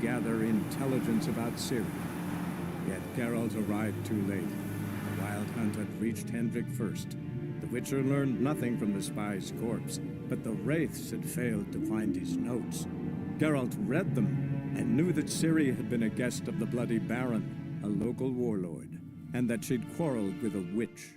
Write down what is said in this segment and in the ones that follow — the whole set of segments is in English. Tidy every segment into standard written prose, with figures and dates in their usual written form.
gather intelligence about Ciri. Yet Geralt arrived too late. The Wild Hunt had reached Hendrik first. The Witcher learned nothing from the spy's corpse, but the Wraiths had failed to find his notes. Geralt read them and knew that Ciri had been a guest of the Bloody Baron, a local warlord, and that she'd quarreled with a witch.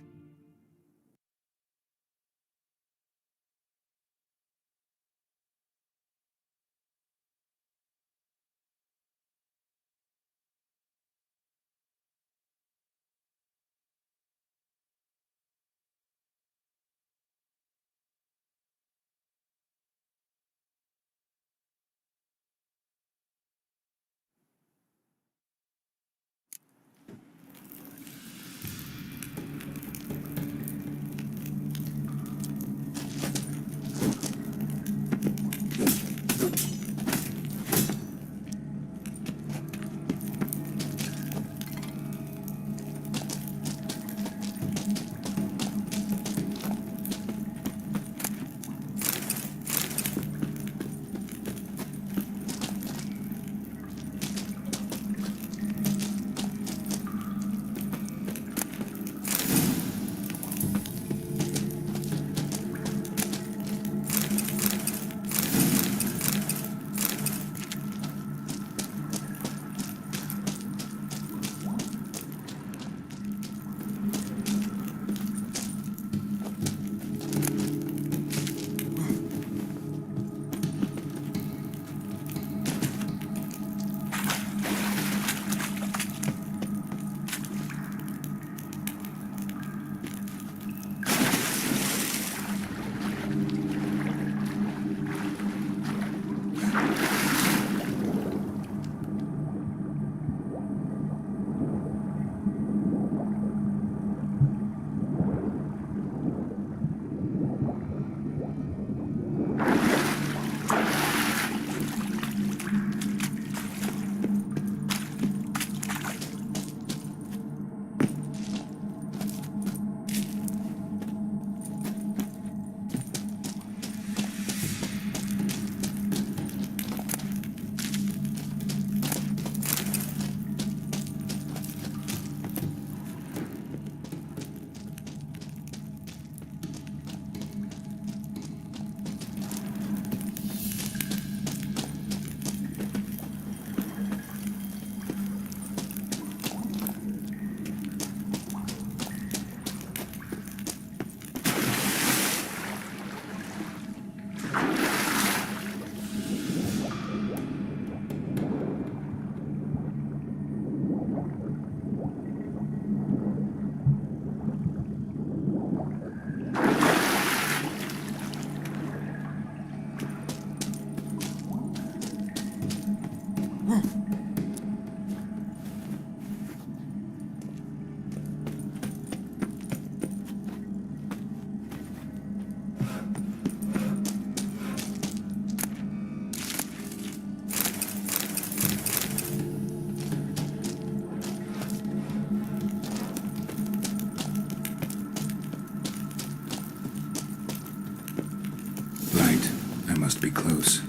Must be close.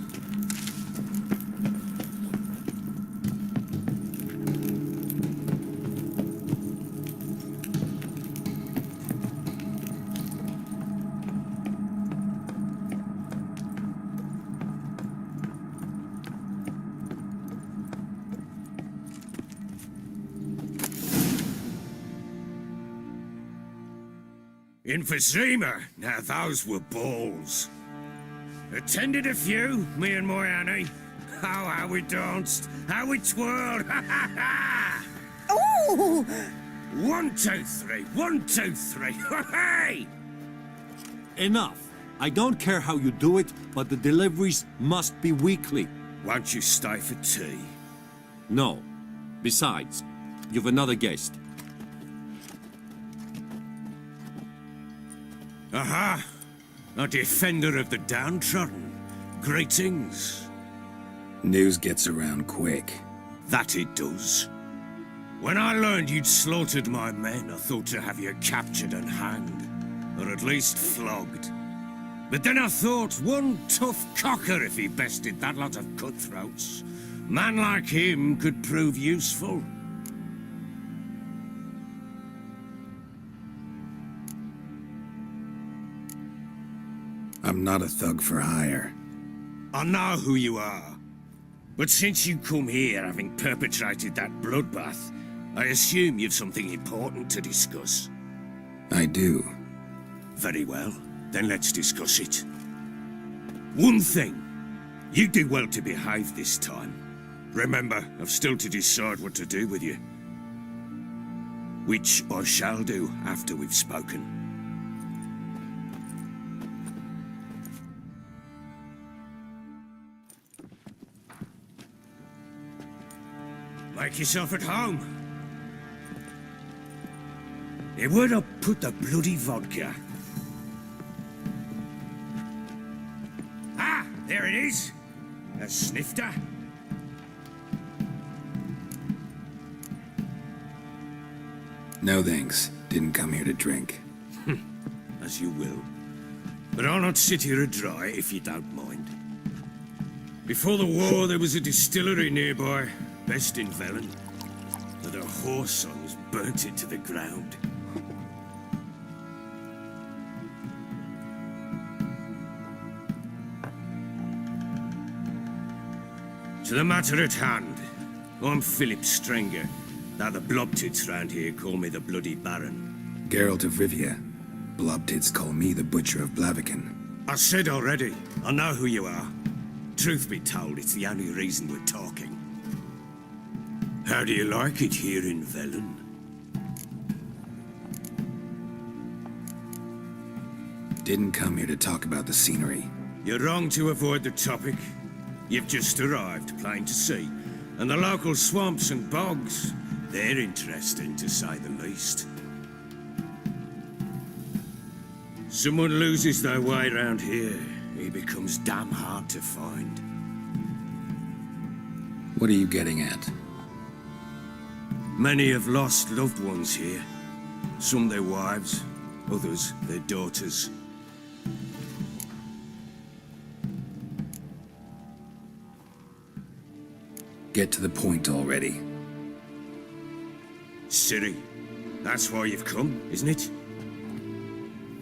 In Sistema, now those were balls. Attended a few, me and my Annie. Oh, how we danced, how we twirled, ha ha ha! Oh! 1, 2, 3, 1, 2, 3, hey! Enough. I don't care how you do it, but the deliveries must be weekly. Won't you stay for tea? No. Besides, you've another guest. Aha! A defender of the downtrodden. Greetings. News gets around quick. That it does. When I learned you'd slaughtered my men, I thought to have you captured and hanged. Or at least flogged. But then I thought, one tough cocker if he bested that lot of cutthroats. Man like him could prove useful. I'm not a thug for hire. I know who you are. But since you come here having perpetrated that bloodbath, I assume you've something important to discuss. I do. Very well, then let's discuss it. One thing, you do well to behave this time. Remember, I've still to decide what to do with you. Which I shall do after we've spoken. Make yourself at home. Hey, where'd I put the bloody vodka? Ah, there it is. A snifter. No thanks. Didn't come here to drink. As you will. But I'll not sit here dry if you don't mind. Before the war, there was a distillery nearby, best in Velen. But a whore sons burnt it to the ground. To the matter at hand, I'm Philip Strenger, though the blobtits round here call me the Bloody Baron. Geralt of Rivia. Blobtits call me the Butcher of Blaviken. I said already, I know who you are. Truth be told, it's the only reason we're talking. How do you like it here in Velen? Didn't come here to talk about the scenery. You're wrong to avoid the topic. You've just arrived, plain to see. And the local swamps and bogs, they're interesting to say the least. Someone loses their way around here, he becomes damn hard to find. What are you getting at? Many have lost loved ones here. Some their wives, others their daughters. Get to the point already. Ciri, that's why you've come, isn't it?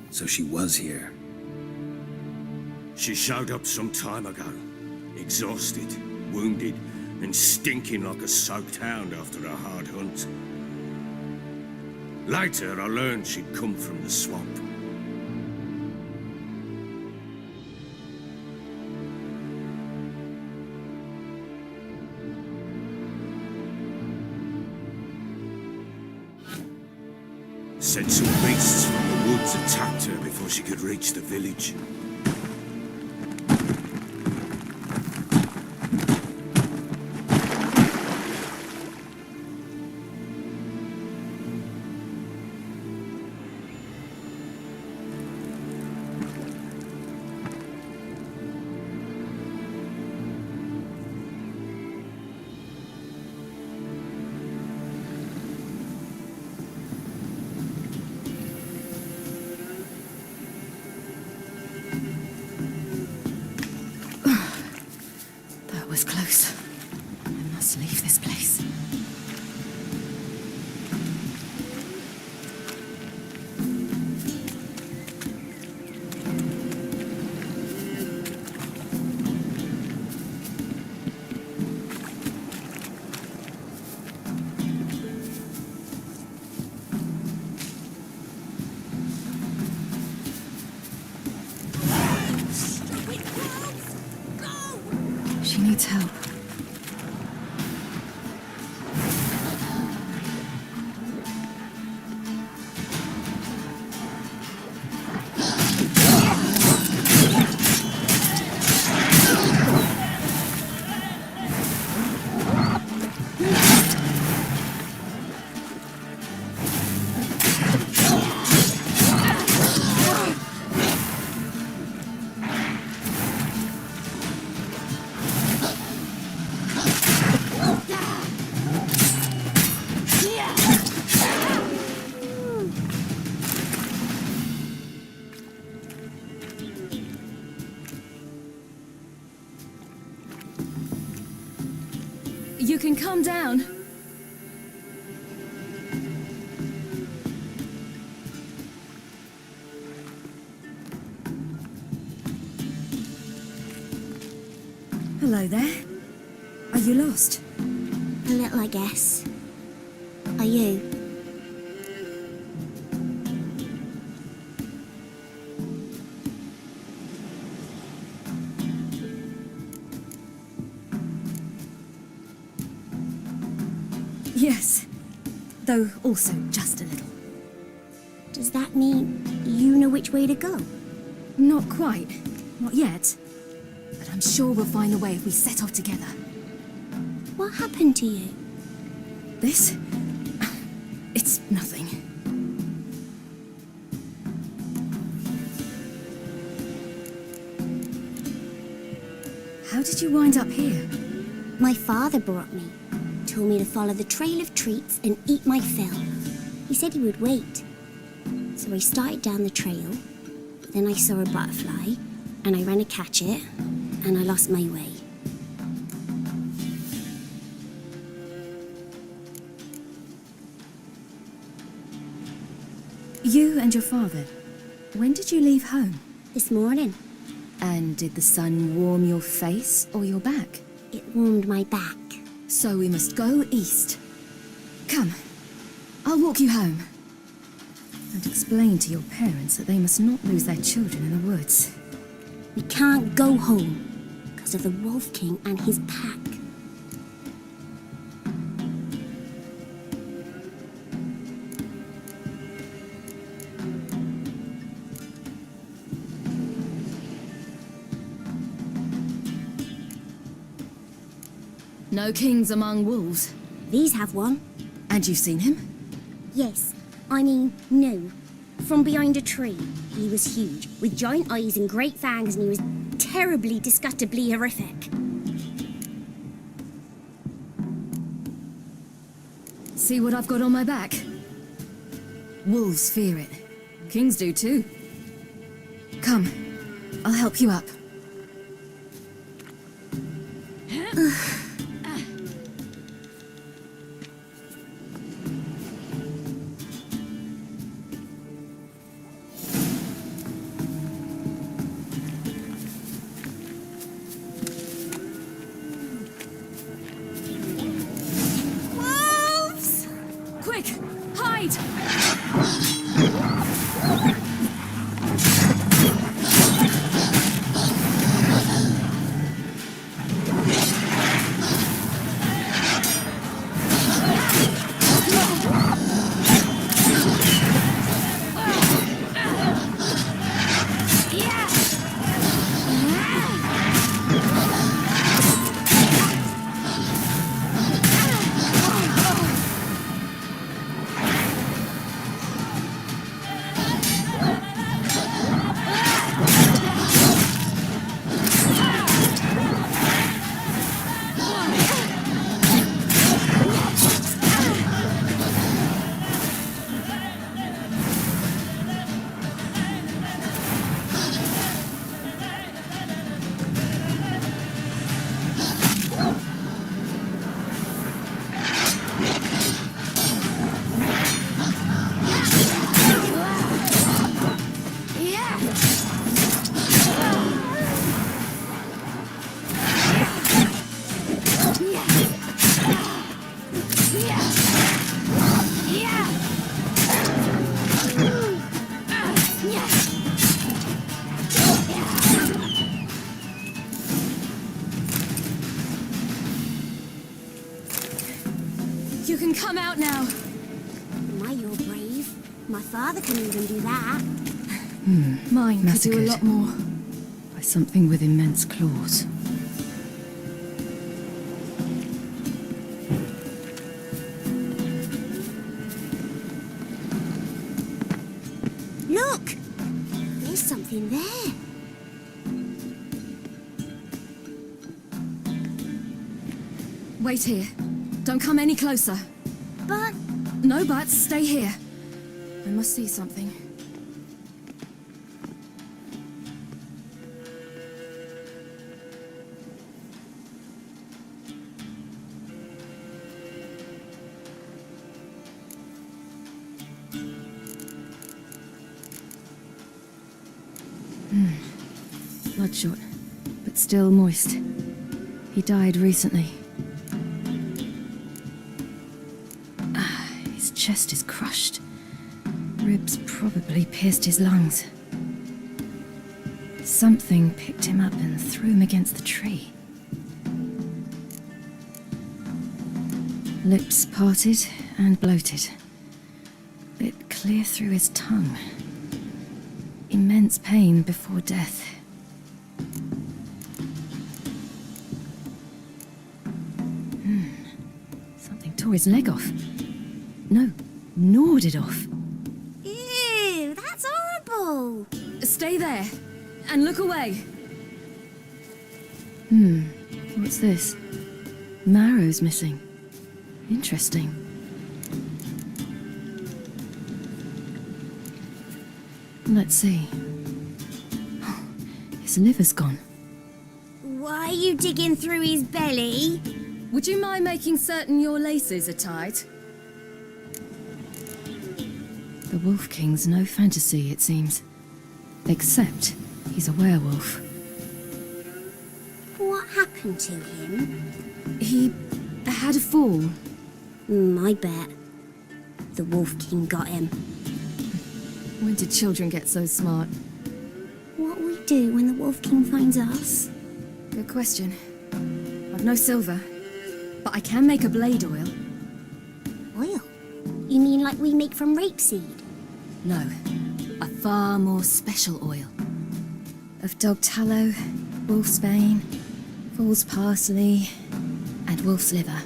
So she was here. She showed up some time ago, exhausted, wounded, and stinking like a soaked hound after a hard hunt. Later, I learned she'd come from the swamp. Said some beasts from the woods attacked her before she could reach the village. That was close. I must leave this place. She needs help. You can calm down. Hello there. Are you lost? A little, I guess. Are you? Yes. Though also just a little. Does that mean you know which way to go? Not quite. Not yet. But I'm sure we'll find a way if we set off together. What happened to you? This? It's nothing. How did you wind up here? My father brought me. Told me to follow the trail of treats and eat my fill. He said he would wait. So I started down the trail, but then I saw a butterfly, and I ran to catch it, and I lost my way. You and your father, when did you leave home? This morning, And did the sun warm your face or your back? it warmed my back. So we must go east. Come, I'll walk you home. And explain to your parents that they must not lose their children in the woods. We can't go home because of the Wolf King and his pack. No kings among wolves. These have one. And you've seen him? Yes, I mean, no. From behind a tree. He was huge, with giant eyes and great fangs, and he was terribly, disgustingly horrific. See what I've got on my back? Wolves fear it. Kings do too. Come, I'll help you up. Wolves! Quick, hide! You can come out now. My, you're brave. My father can even do that. Mine could do a Massacred. lot more. By something with immense claws. Look! There's something there. Wait here. Don't come any closer. But No buts, stay here. I must see something. bloodshot, but still moist. He died recently. His chest is crushed. Ribs probably pierced his lungs. Something picked him up and threw him against the tree. Lips parted and bloated. Bit clear through his tongue. Immense pain before death. Something tore his leg off. No, gnawed it off. Ew, that's horrible. Stay there, and look away. What's this? Marrow's missing. Interesting. Let's see. Oh, his liver's gone. Why are you digging through his belly? Would you mind making certain your laces are tied? The Wolf King's no fantasy, it seems. Except he's a werewolf. What happened to him? He had a fall. I bet. The Wolf King got him. When did children get so smart? What will we do when the Wolf King finds us? Good question. I've no silver, but I can make a blade oil. Oil? You mean like we make from rapeseed? No, a far more special oil. Of dog tallow, wolfsbane, fool's parsley, and wolf's liver.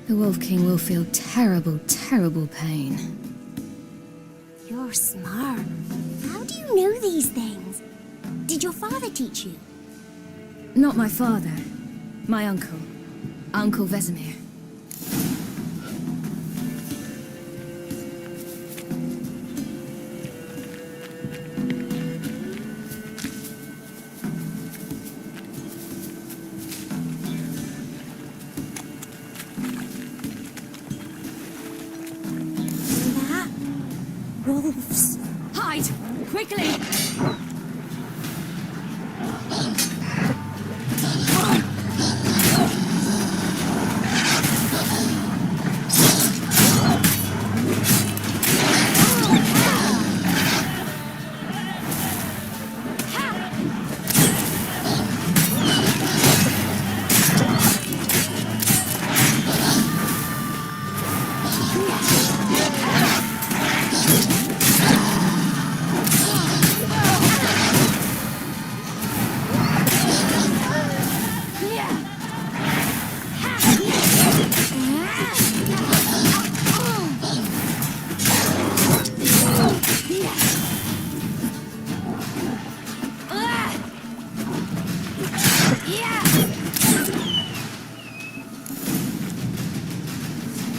The Wolf King will feel terrible, terrible pain. You're smart. How do you know these things? Did your father teach you? Not my father. My uncle. Uncle Vesemir. That? Wolves. Hide! Quickly!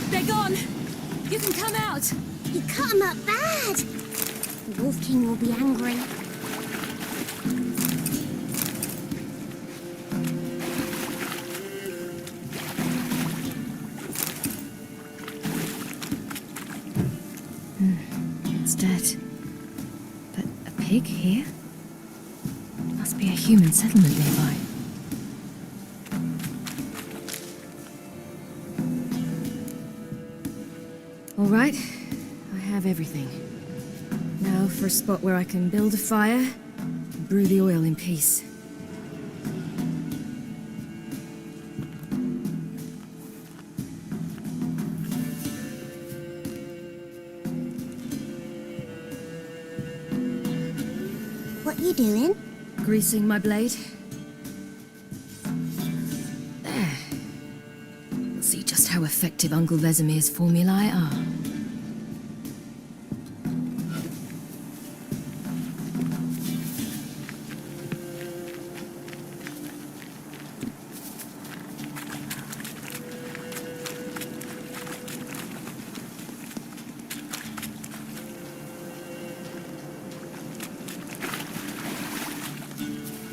They're gone! You can come out! You cut him up bad. The Wolf King will be angry. It's dead. But a pig here? Must be a human settlement nearby. All right, I have everything. Now for a spot where I can build a fire and brew the oil in peace. What you doing? Greasing my blade. There. We'll see just how effective Uncle Vesemir's formulae are.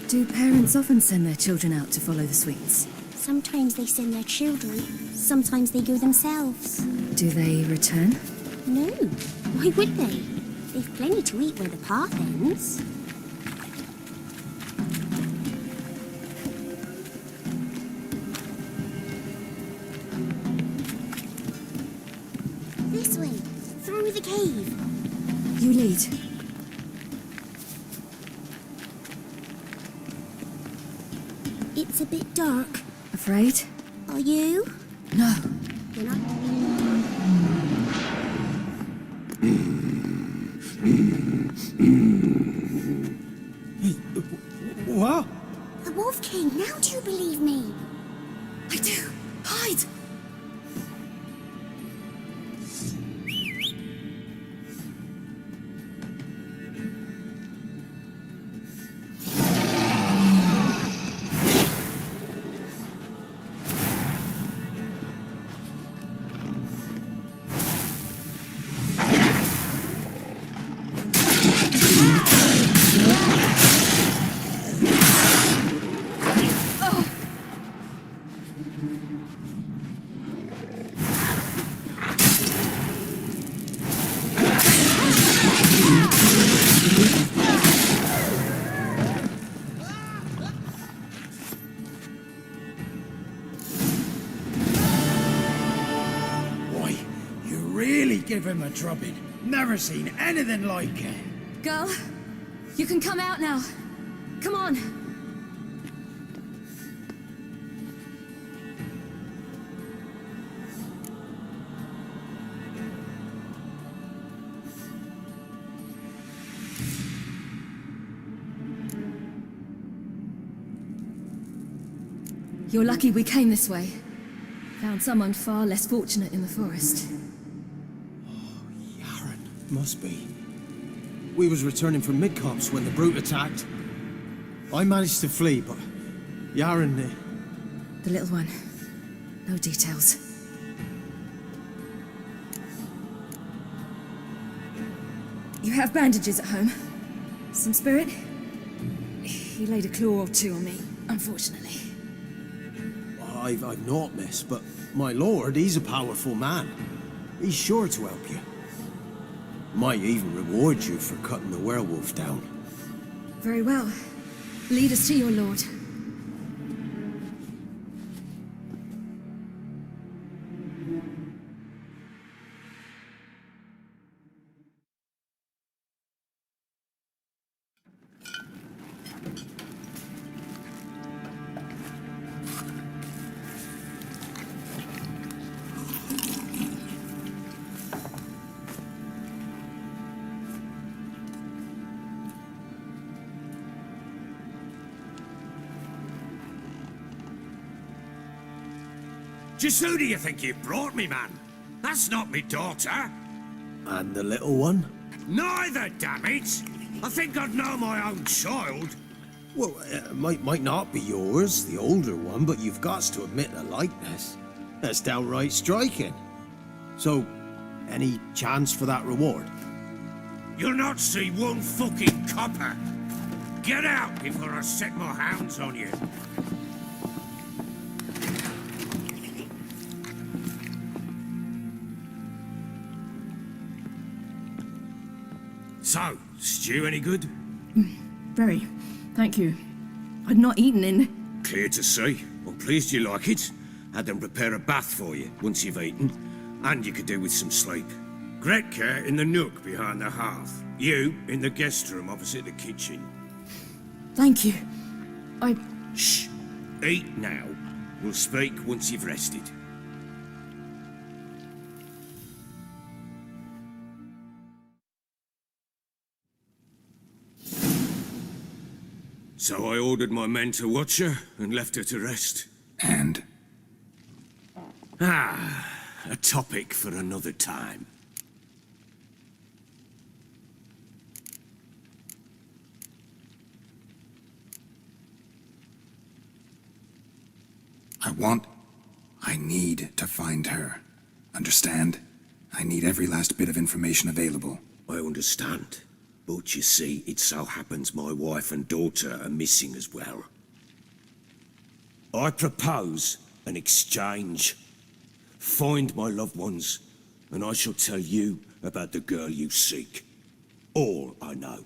Do parents often send their children out to follow the sweets? Sometimes they send their children. Sometimes they go themselves. Do they return? No. Why would they? They've plenty to eat where the path ends. This way, through the cave. You lead. It's a bit dark. Afraid? Are you? No. You're not. What? The Wolf King, now do you believe me? I do. Hide! Boy, you really give him a drubbing. Never seen anything like it. Girl, you can come out now. Come on. You're lucky we came this way. Found someone far less fortunate in the forest. Yaron, must be. We was returning from mid-cops when the brute attacked. I managed to flee, but Yaron... The little one. No details. You have bandages at home? Some spirit? He laid a claw or two on me, unfortunately. I've not, miss, but my lord, he's a powerful man. He's sure to help you. Might even reward you for cutting the werewolf down. Very well. Lead us to your lord. Just who do you think you brought me, man? That's not me daughter. And the little one? Neither, damn it! I think I'd know my own child. Well, might not be yours, the older one, but you've got to admit a likeness. That's downright striking. So, any chance for that reward? You'll not see one fucking copper. Get out before I set my hounds on you. So, stew any good? Very. Thank you. I'd not eaten in. Clear to see. I'm pleased you like it. Had them prepare a bath for you once you've eaten. And you could do with some sleep. Gretka in the nook behind the hearth. You in the guest room opposite the kitchen. Thank you. I... Shh. Eat now. We'll speak once you've rested. So I ordered my men to watch her and left her to rest. And? A topic for another time. I need to find her. Understand? I need every last bit of information available. I understand. But you see, it so happens my wife and daughter are missing as well. I propose an exchange. Find my loved ones, and I shall tell you about the girl you seek. All I know.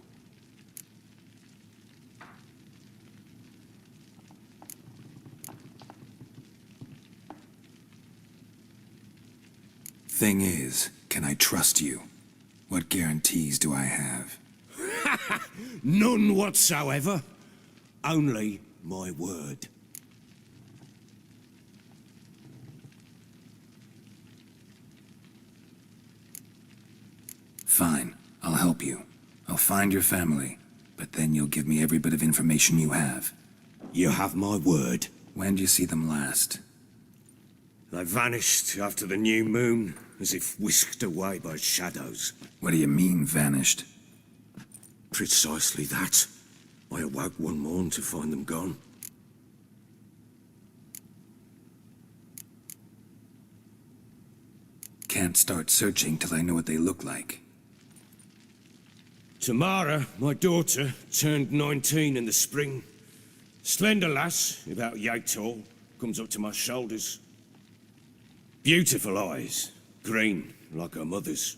Thing is, Can I trust you? What guarantees do I have? None whatsoever. Only my word. Fine, I'll help you. I'll find your family, but then you'll give me every bit of information you have. You have my word. When did you see them last? They vanished after the new moon, as if whisked away by shadows. What do you mean, vanished? Precisely that. I awoke one morn to find them gone. Can't start searching till I know what they look like. Tamara, my daughter, turned 19 in the spring. Slender lass, about yay tall, comes up to my shoulders. Beautiful eyes, green, like her mother's.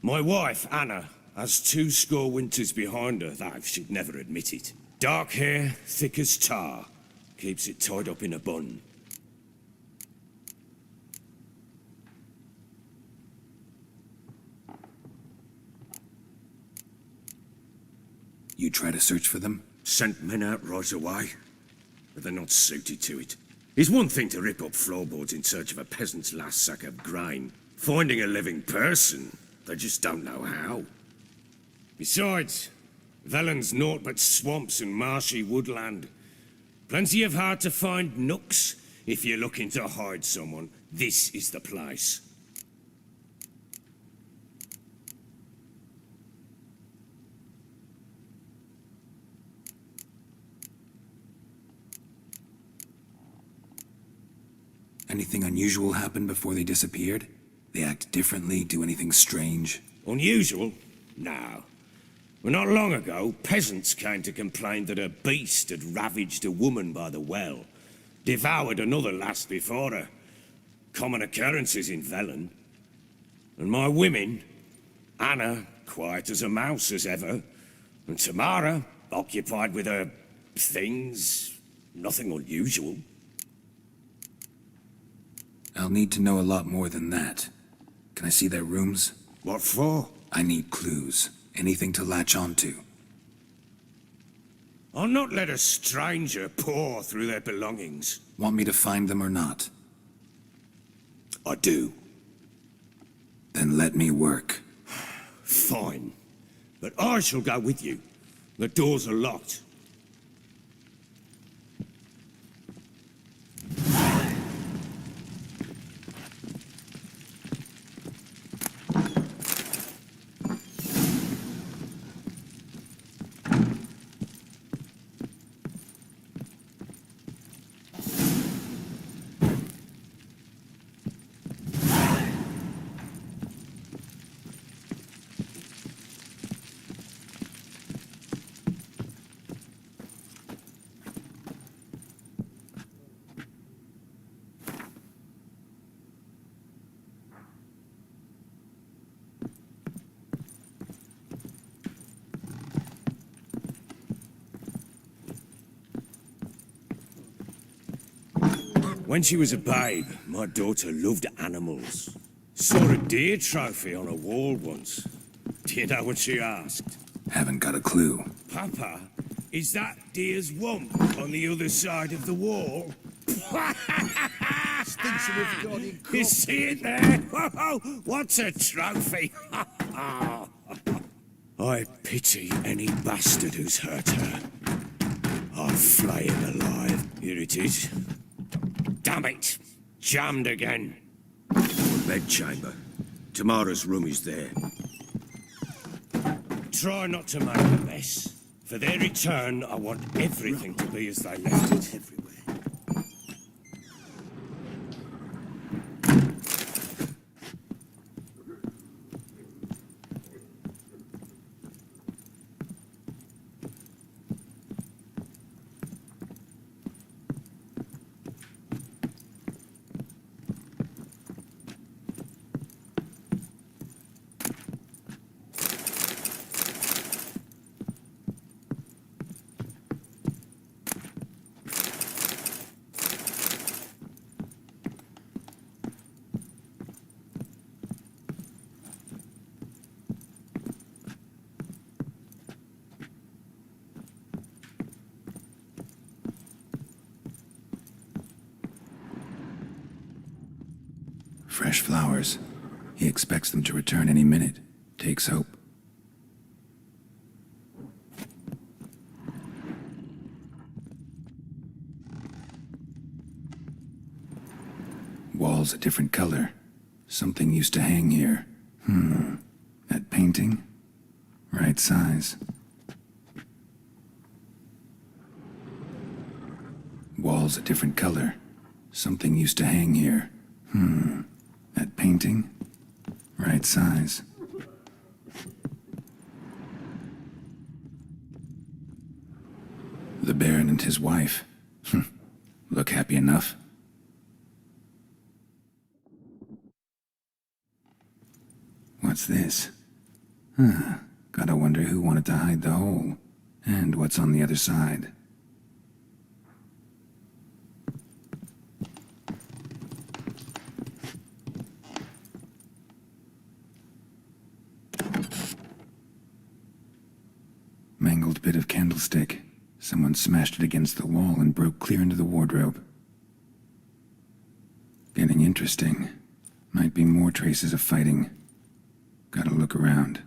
My wife, Anna, has 2 winters behind her, though she'd never admit it. Dark hair, thick as tar, keeps it tied up in a bun. You try to search for them? Sent men out right away, but they're not suited to it. It's one thing to rip up floorboards in search of a peasant's last sack of grain. Finding a living person, they just don't know how. Besides, Velen's naught but swamps and marshy woodland. Plenty of hard-to-find nooks. If you're looking to hide someone, this is the place. Anything unusual happen before they disappeared? They act differently, do anything strange? Unusual? No. Well, not long ago, peasants came to complain that a beast had ravaged a woman by the well, devoured another lass before her. Common occurrences in Velen. And my women, Anna, quiet as a mouse as ever, and Tamara, occupied with her things, nothing unusual. I'll need to know a lot more than that. Can I see their rooms? What for? I need clues. Anything to latch onto. I'll not let a stranger pore through their belongings. Want me to find them or not? I do. Then let me work. Fine. But I shall go with you. The doors are locked. When she was a babe, my daughter loved animals. Saw a deer trophy on a wall once. Do you know what she asked? Haven't got a clue. Papa, is that deer's wump on the other side of the wall? You see it there? Whoa, what's a trophy? I pity any bastard who's hurt her. I'll flay him alive. Here it is. Damn it! Jammed again. Bedchamber. Tamara's room is there. Try not to make a mess. For their return, I want everything to be as they left it. Everywhere. Fresh flowers. He expects them to return any minute. Takes hope. Walls a different color. Something used to hang here. That painting? Right size. Walls a different color. Something used to hang here. That painting? Right size. The Baron and his wife. Look happy enough. What's this? Gotta wonder who wanted to hide the hole. And what's on the other side. Mangled bit of candlestick. Someone smashed it against the wall and broke clear into the wardrobe. Getting interesting. Might be more traces of fighting. Gotta look around.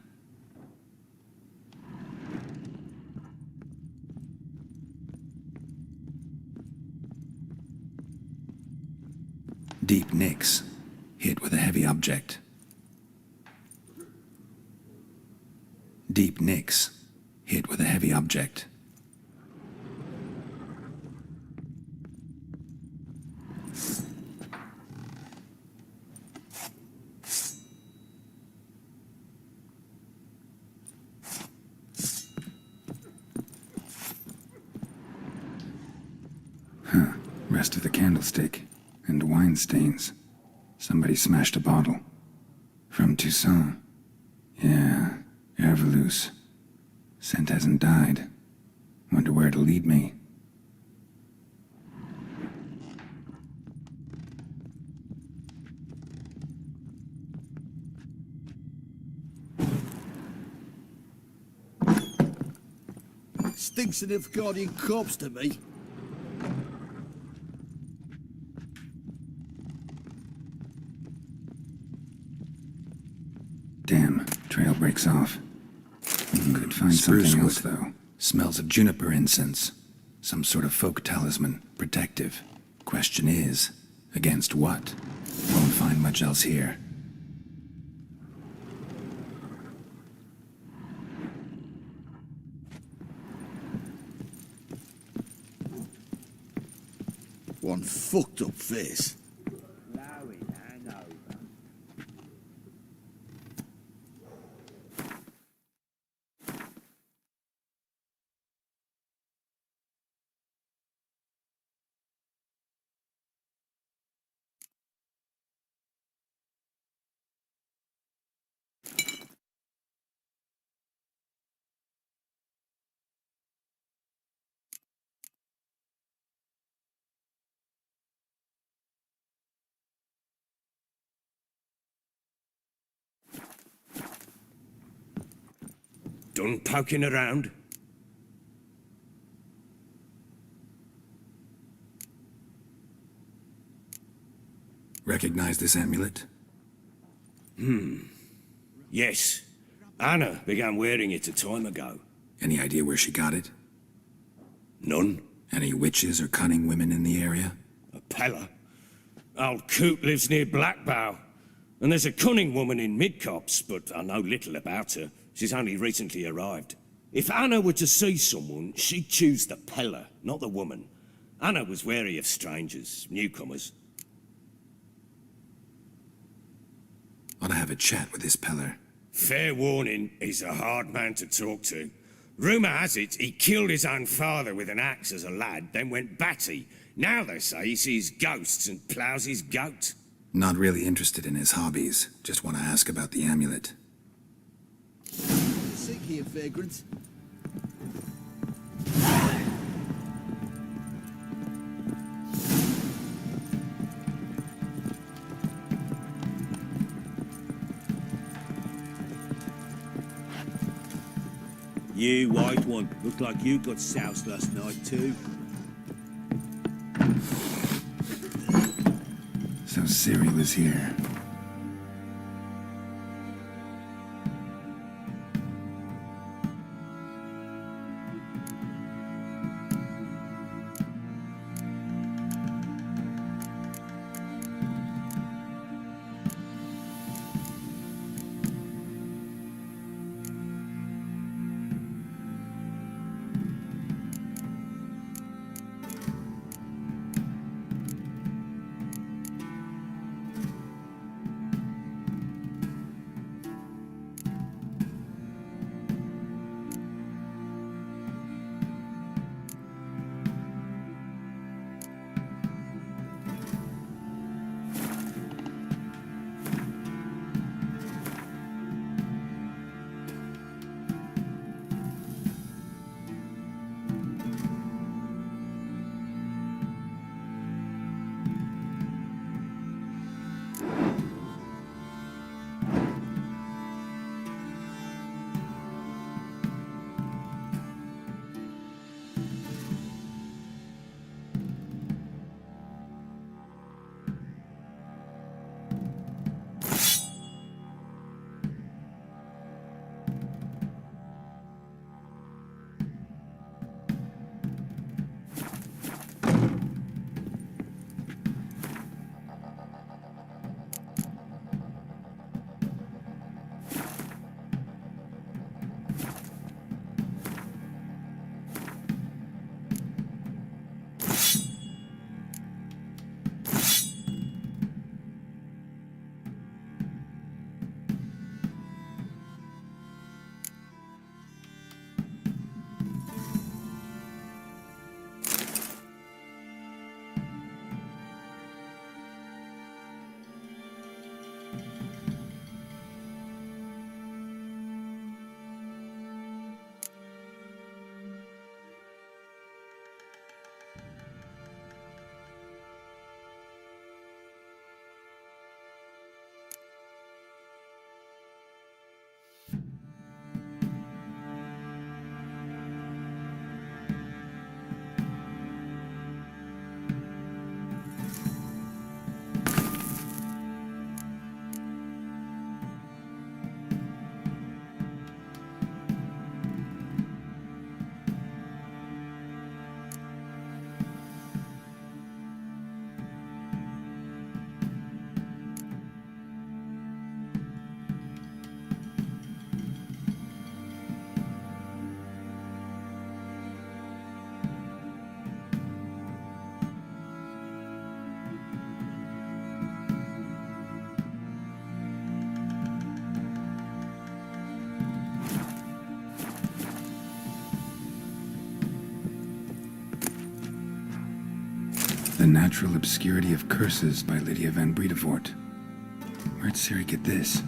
Deep nicks. Hit with a heavy object. Deep nicks. Hit with a heavy object. Rest of the candlestick. And wine stains. Somebody smashed a bottle. From Toussaint. Yeah, Herveloos. Scent hasn't died. Wonder where it'll lead me. Stinks of guardian corpse to me. Damn, trail breaks off. Could find something else, though. Smells of juniper incense. Some sort of folk talisman. Protective. Question is, against what? Won't find much else here. One fucked up face. Done poking around? Recognize this amulet? Yes. Anna began wearing it a time ago. Any idea where she got it? None. Any witches or cunning women in the area? A Pella. Old Coot lives near Blackbow. And there's a cunning woman in Midcopse, but I know little about her. She's only recently arrived. If Anna were to see someone, she'd choose the Pella, not the woman. Anna was wary of strangers, newcomers. Ought to have a chat with this Peller. Fair warning, he's a hard man to talk to. Rumour has it he killed his own father with an axe as a lad, then went batty. Now they say he sees ghosts and ploughs his goat. Not really interested in his hobbies. Just want to ask about the amulet. Sick here, vagrant. You white one, looked like you got soused last night too. So Ciri was here. Natural Obscurity of Curses by Lydia van Bredevoort. Where'd Ciri get this?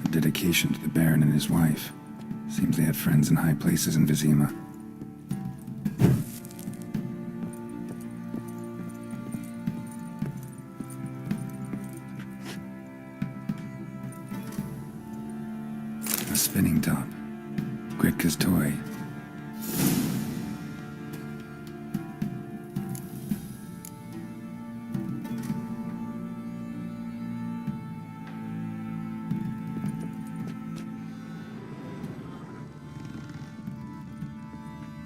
A dedication to the Baron and his wife. Seems they had friends in high places in Vizima. A spinning top. Gretka's toy.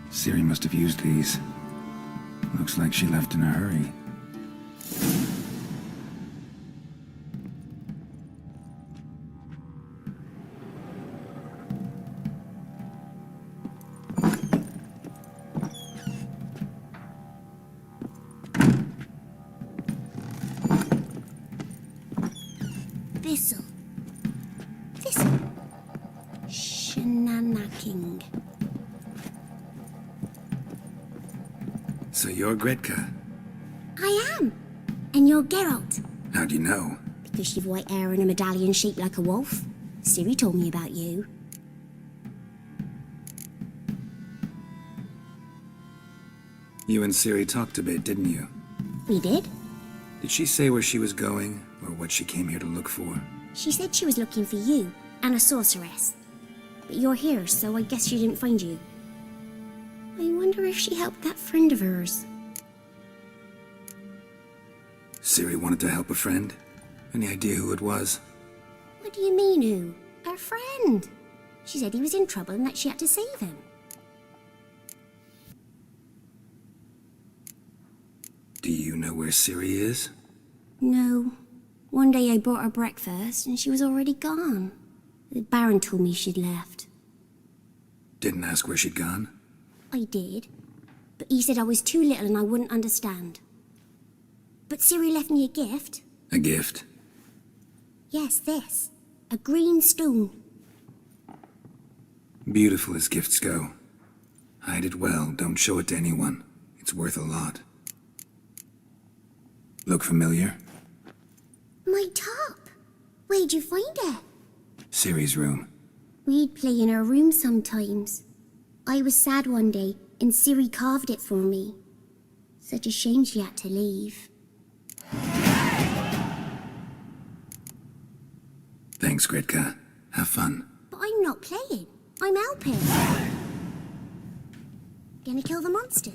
Ciri must have used these. Looks like she left in a hurry. Thistle. Thistle. Shenanacking. So you're Gretka. I am. And you're Geralt. How'd you know? Because you've white hair and a medallion shaped like a wolf. Ciri told me about you. You and Ciri talked a bit, didn't you? We did. Did she say where she was going, or what she came here to look for? She said she was looking for you and a sorceress. But you're here, so I guess she didn't find you. I wonder if she helped that friend of hers. Ciri wanted to help a friend? Any idea who it was? What do you mean, who? Her friend. She said he was in trouble and that she had to save him. Do you know where Ciri is? No. One day I brought her breakfast and she was already gone. The Baron told me she'd left. Didn't ask where she'd gone? I did. But he said I was too little and I wouldn't understand. But Ciri left me a gift. A gift? Yes, this. A green stone. Beautiful as gifts go. Hide it well, don't show it to anyone. It's worth a lot. Look familiar? My top. Where'd you find it? Ciri's room. We'd play in her room sometimes. I was sad one day, and Ciri carved it for me. Such a shame she had to leave. Thanks, Gretka. Have fun. But I'm not playing. I'm helping. Gonna kill the monsters.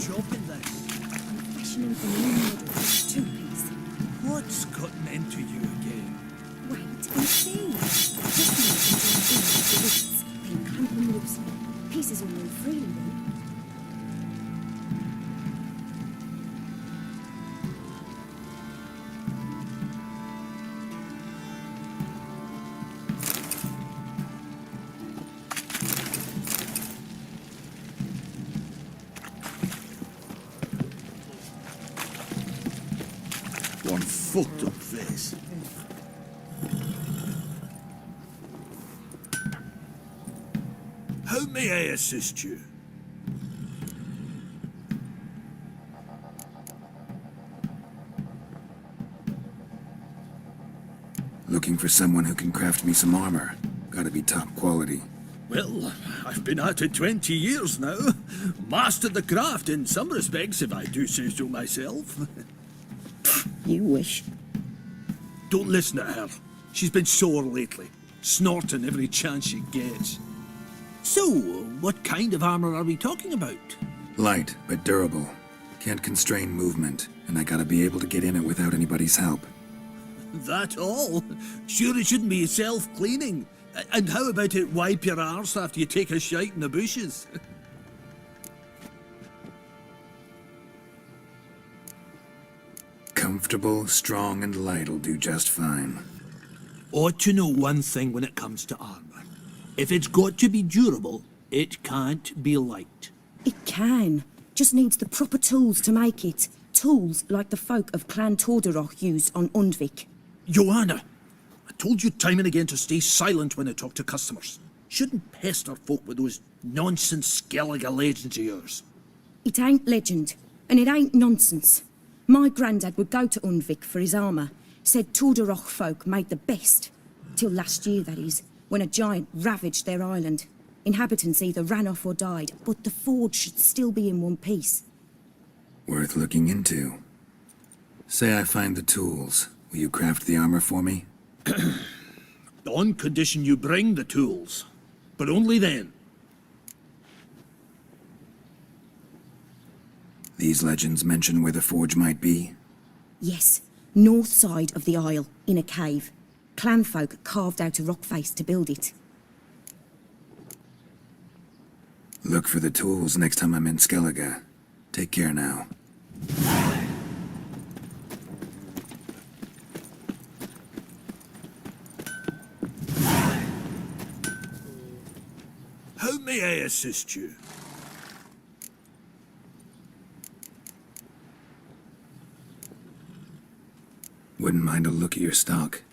chopping this? Fashioning the new model of 2-piece. What's gotten into you again? Wait and see. This model is the wrists, then clamp them loosely. Pieces will move freely then. One fucked up face. How may I assist you? Looking for someone who can craft me some armor. Gotta be top quality. Well, I've been at it 20 years now. Mastered the craft in some respects, if I do say so myself. You wish. Don't listen to her. She's been sore lately, snorting every chance she gets. So, what kind of armor are we talking about? Light, but durable. Can't constrain movement, and I gotta be able to get in it without anybody's help. That all? Sure it shouldn't be self-cleaning. And how about it wipe your arse after you take a shite in the bushes? Comfortable, strong, and light'll do just fine. Ought to know one thing when it comes to armor. If it's got to be durable, it can't be light. It can. Just needs the proper tools to make it. Tools like the folk of Clan Torderoch use on Undvik. Joanna, I told you time and again to stay silent when I talk to customers. Shouldn't pester folk with those nonsense Skellige legends of yours. It ain't legend, and it ain't nonsense. My granddad would go to Undvik for his armour. Said Torderoch folk made the best. Till last year, that is, when a giant ravaged their island. Inhabitants either ran off or died, but the forge should still be in one piece. Worth looking into. Say I find the tools. Will you craft the armor for me? On condition you bring the tools. But only then. These legends mention where the forge might be? Yes, north side of the isle, in a cave. Clanfolk carved out a rock face to build it. Look for the tools next time I'm in Skellige. Take care now. How may I assist you? Wouldn't mind a look at your stock.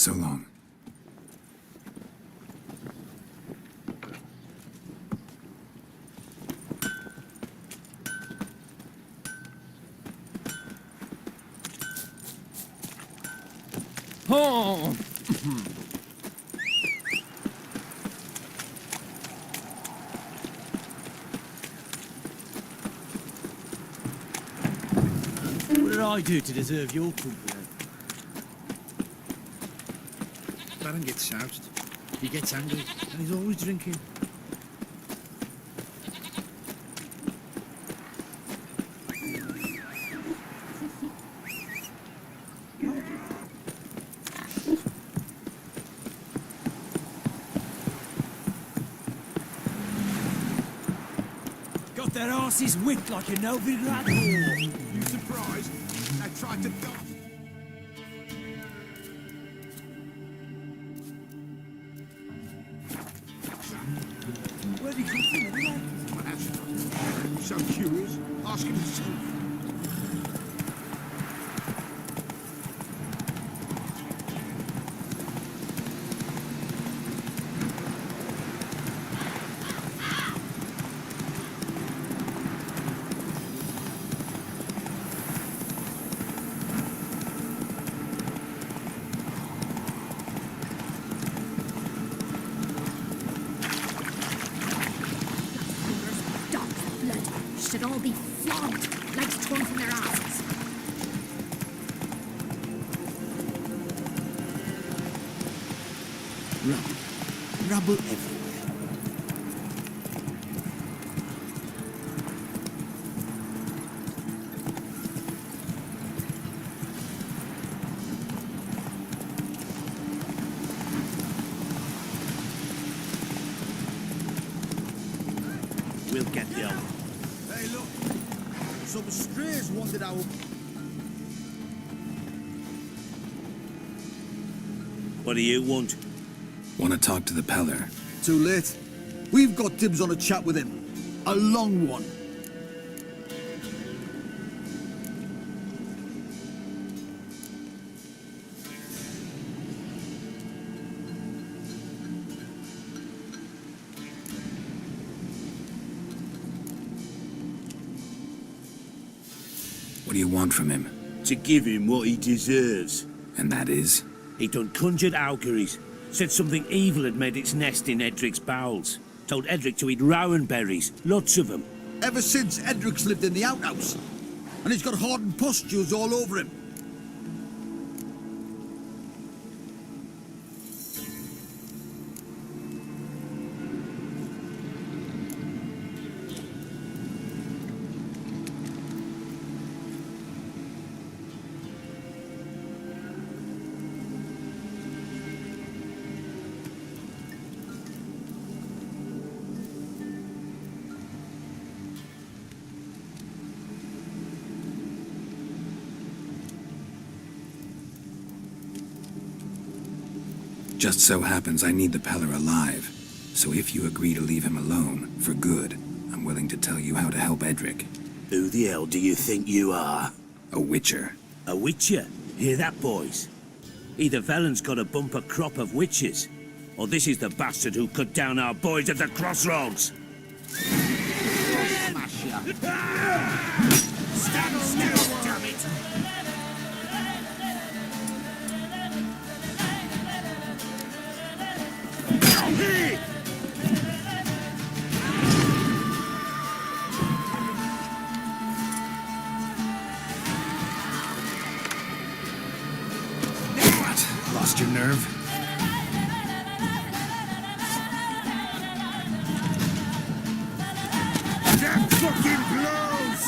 So long. Oh! What did I do to deserve your company? Baron gets soused. He gets angry, and he's always drinking. Got their asses whipped like a Novi rat whore. You surprised? I tried to dodge. Where did you come from? So curious. Ask him himself. Dogs, blood, should all be flogged, legs torn from their asses. Rubble everywhere. We'll get the other. Hey, look. Some strays wanted our... What do you want? Want to talk to the Peller? Too late. We've got dibs on a chat with him. A long one. What do you want from him? To give him what he deserves. And that is? He done conjured auguries. Said something evil had made its nest in Edric's bowels. Told Edric to eat rowan berries, lots of them. Ever since Edric's lived in the outhouse. And he's got hardened pustules all over him. Just so happens I need the Peller alive. So if you agree to leave him alone, for good, I'm willing to tell you how to help Edric. Who the hell do you think you are? A witcher. A witcher? Hear that, boys? Either Velen's got a bumper crop of witches, or this is the bastard who cut down our boys at the crossroads. Stand still, damn it! Hey! What? Lost your nerve? That fucking blows!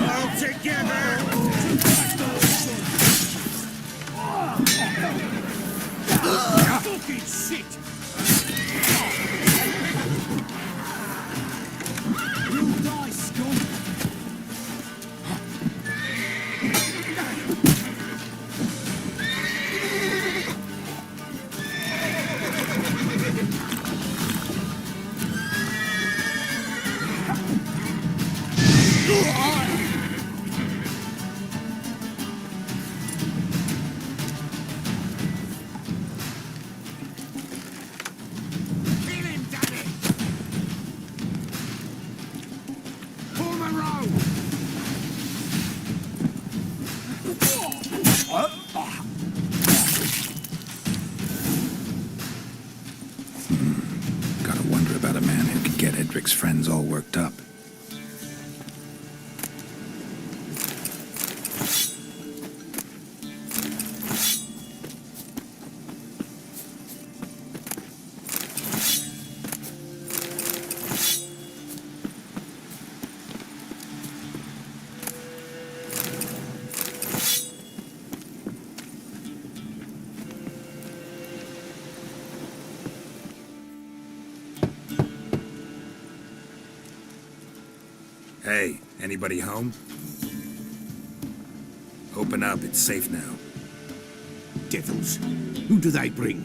All together! Fucking shit! You die, scum! Hey, anybody home? Open up, it's safe now. Devils, who do they bring?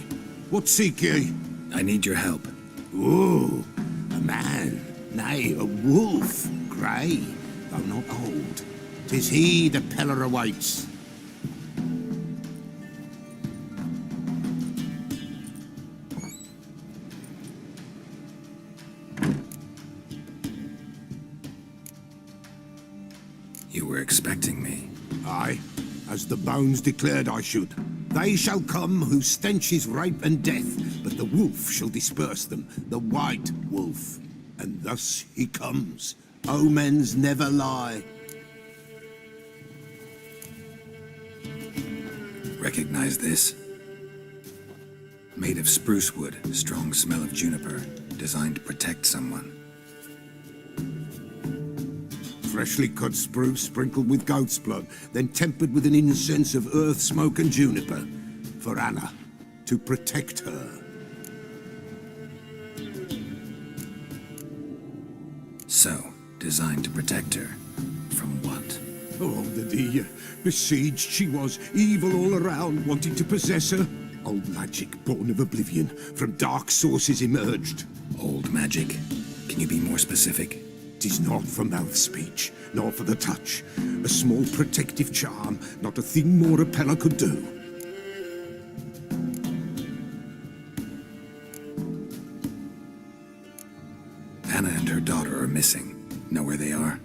What seek ye? I need your help. Oh, a man, nay, a wolf, grey, though not old. 'Tis he the Peller awaits. You were expecting me. Aye, as the bones declared I should. They shall come whose stench is rape and death, but the wolf shall disperse them, the white wolf. And thus he comes. Omens never lie. Recognize this? Made of spruce wood, strong smell of juniper, designed to protect someone. Freshly cut spruce sprinkled with goat's blood, then tempered with an incense of earth, smoke, and juniper. For Anna, to protect her. So, designed to protect her. From what? Oh, the besieged she was, evil all around, wanting to possess her. Old magic, born of oblivion, from dark sources emerged. Old magic? Can you be more specific? 'Tis not for mouth speech, nor for the touch. A small protective charm, not a thing more a Peller could do. Anna and her daughter are missing. Know where they are?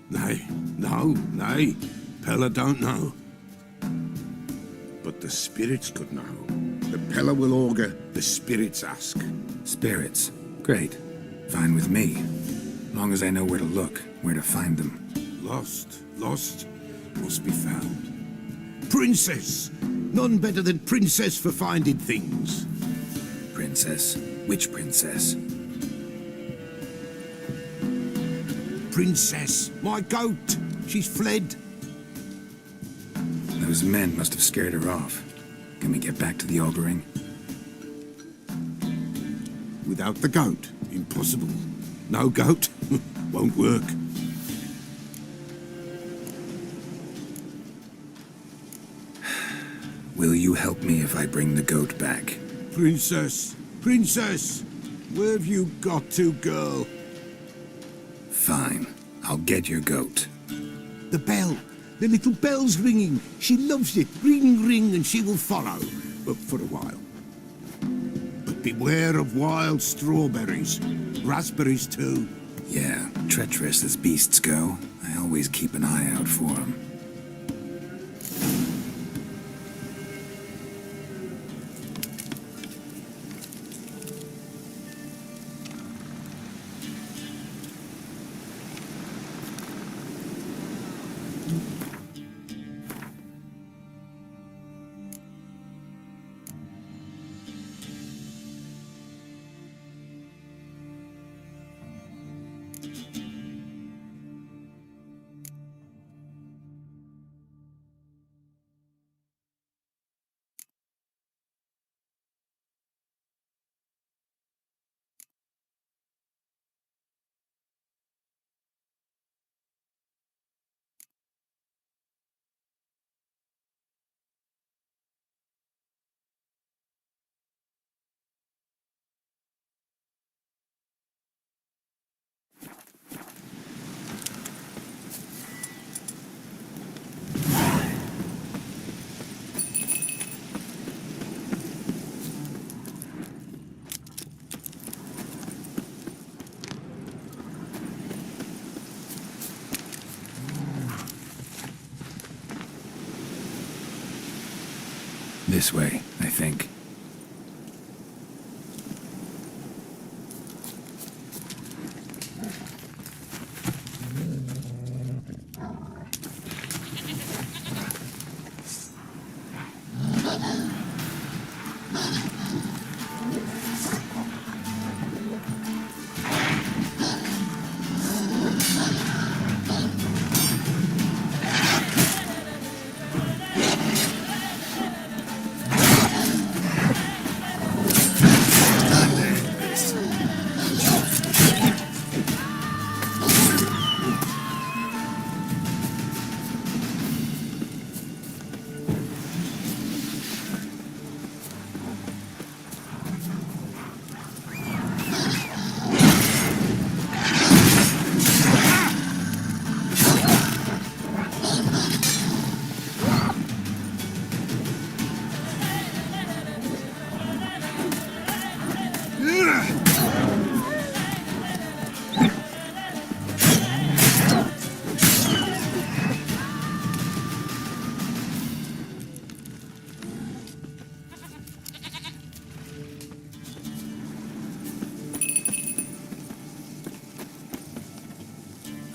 Nay, nay. Peller don't know. But the spirits could know. The Peller will augur, the spirits ask. Spirits? Great. Fine with me. Long as I know where to look, where to find them. Lost, must be found. Princess! None better than Princess for finding things. Princess? Which princess? Princess, my goat! She's fled. Those men must have scared her off. Can we get back to the auguring? Without the goat, impossible. No goat, won't work. Will you help me if I bring the goat back? Princess, where have you got to, girl? Fine. I'll get your goat. The bell, the little bell's ringing. She loves it. Ring, ring, and she will follow. But for a while. But beware of wild strawberries. Raspberries, too. Yeah, treacherous as beasts go. I always keep an eye out for them. This way, I think.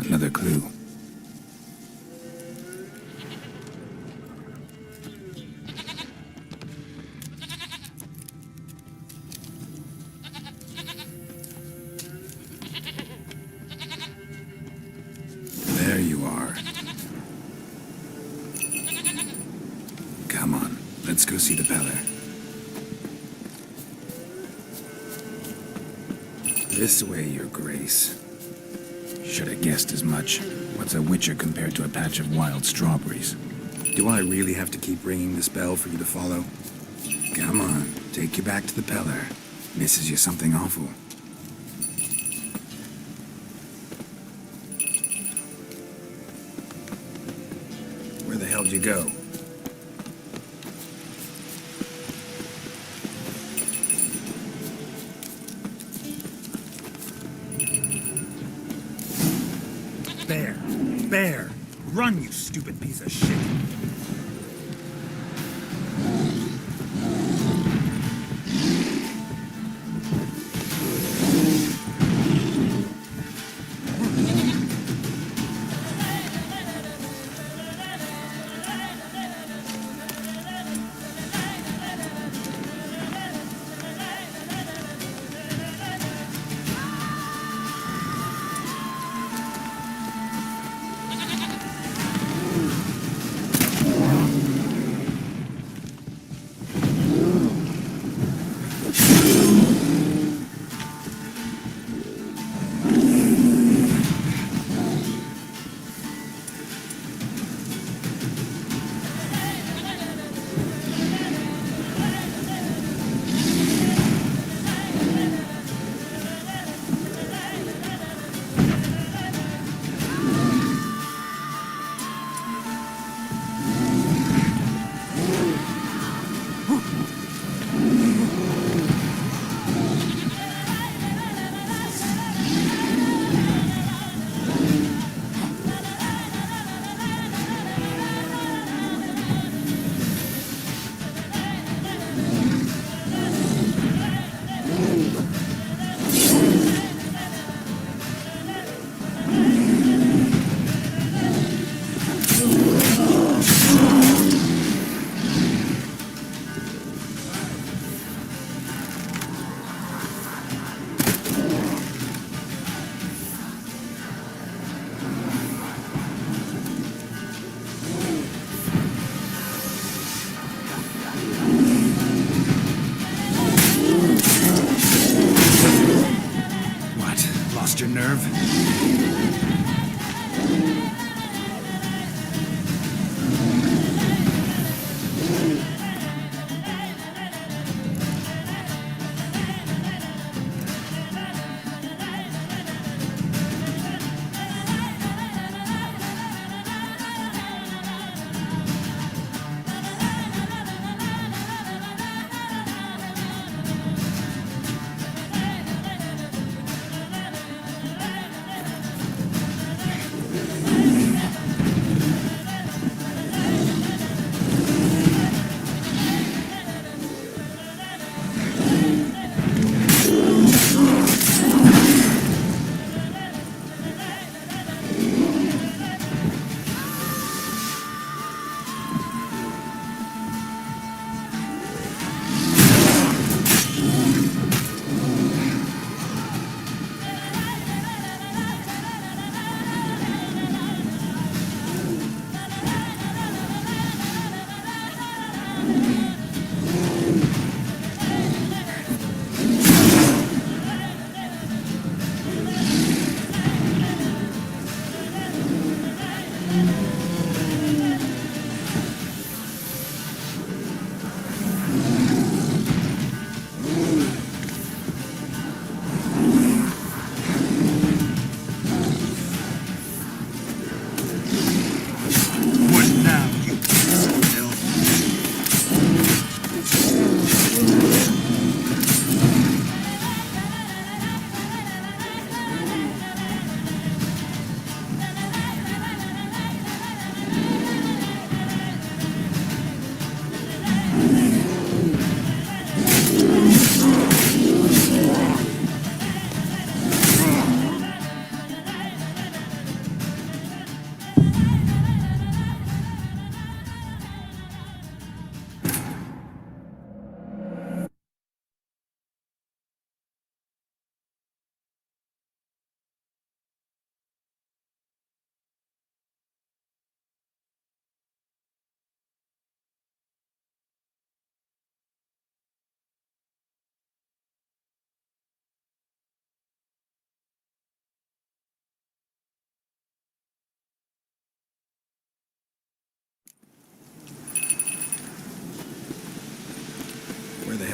Another clue. There you are. Come on, let's go see the Peller. This way, Your Grace. Should have guessed as much. What's a witcher compared to a patch of wild strawberries? Do I really have to keep ringing this bell for you to follow? Come on, take you back to the Peller. Misses you something awful. Where the hell did you go? Bear! Run, you stupid piece of shit! Lost your nerve?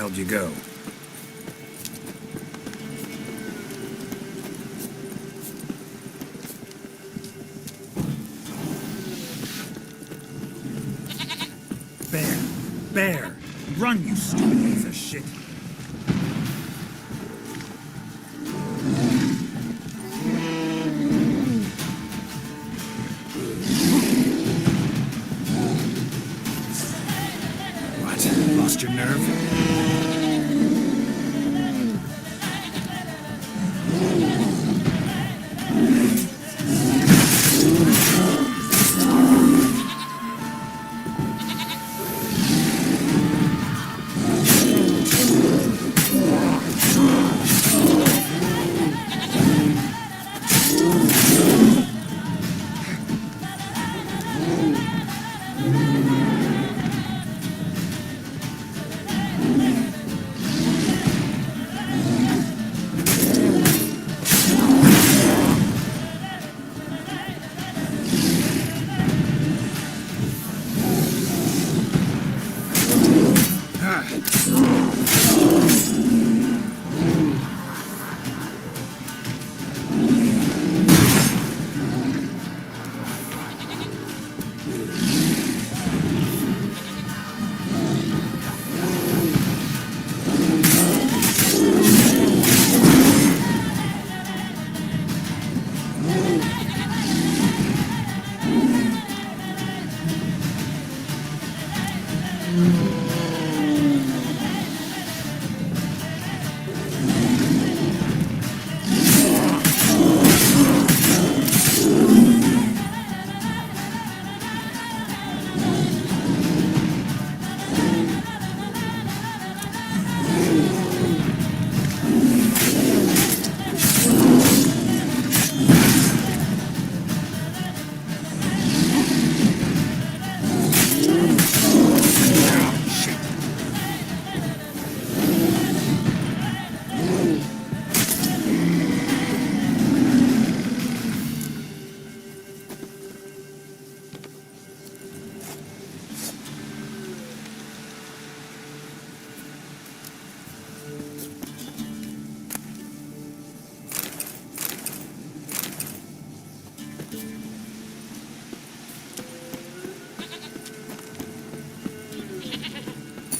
hell'd you go? Bear! Run, you stupid piece of shit! What? Lost your nerve?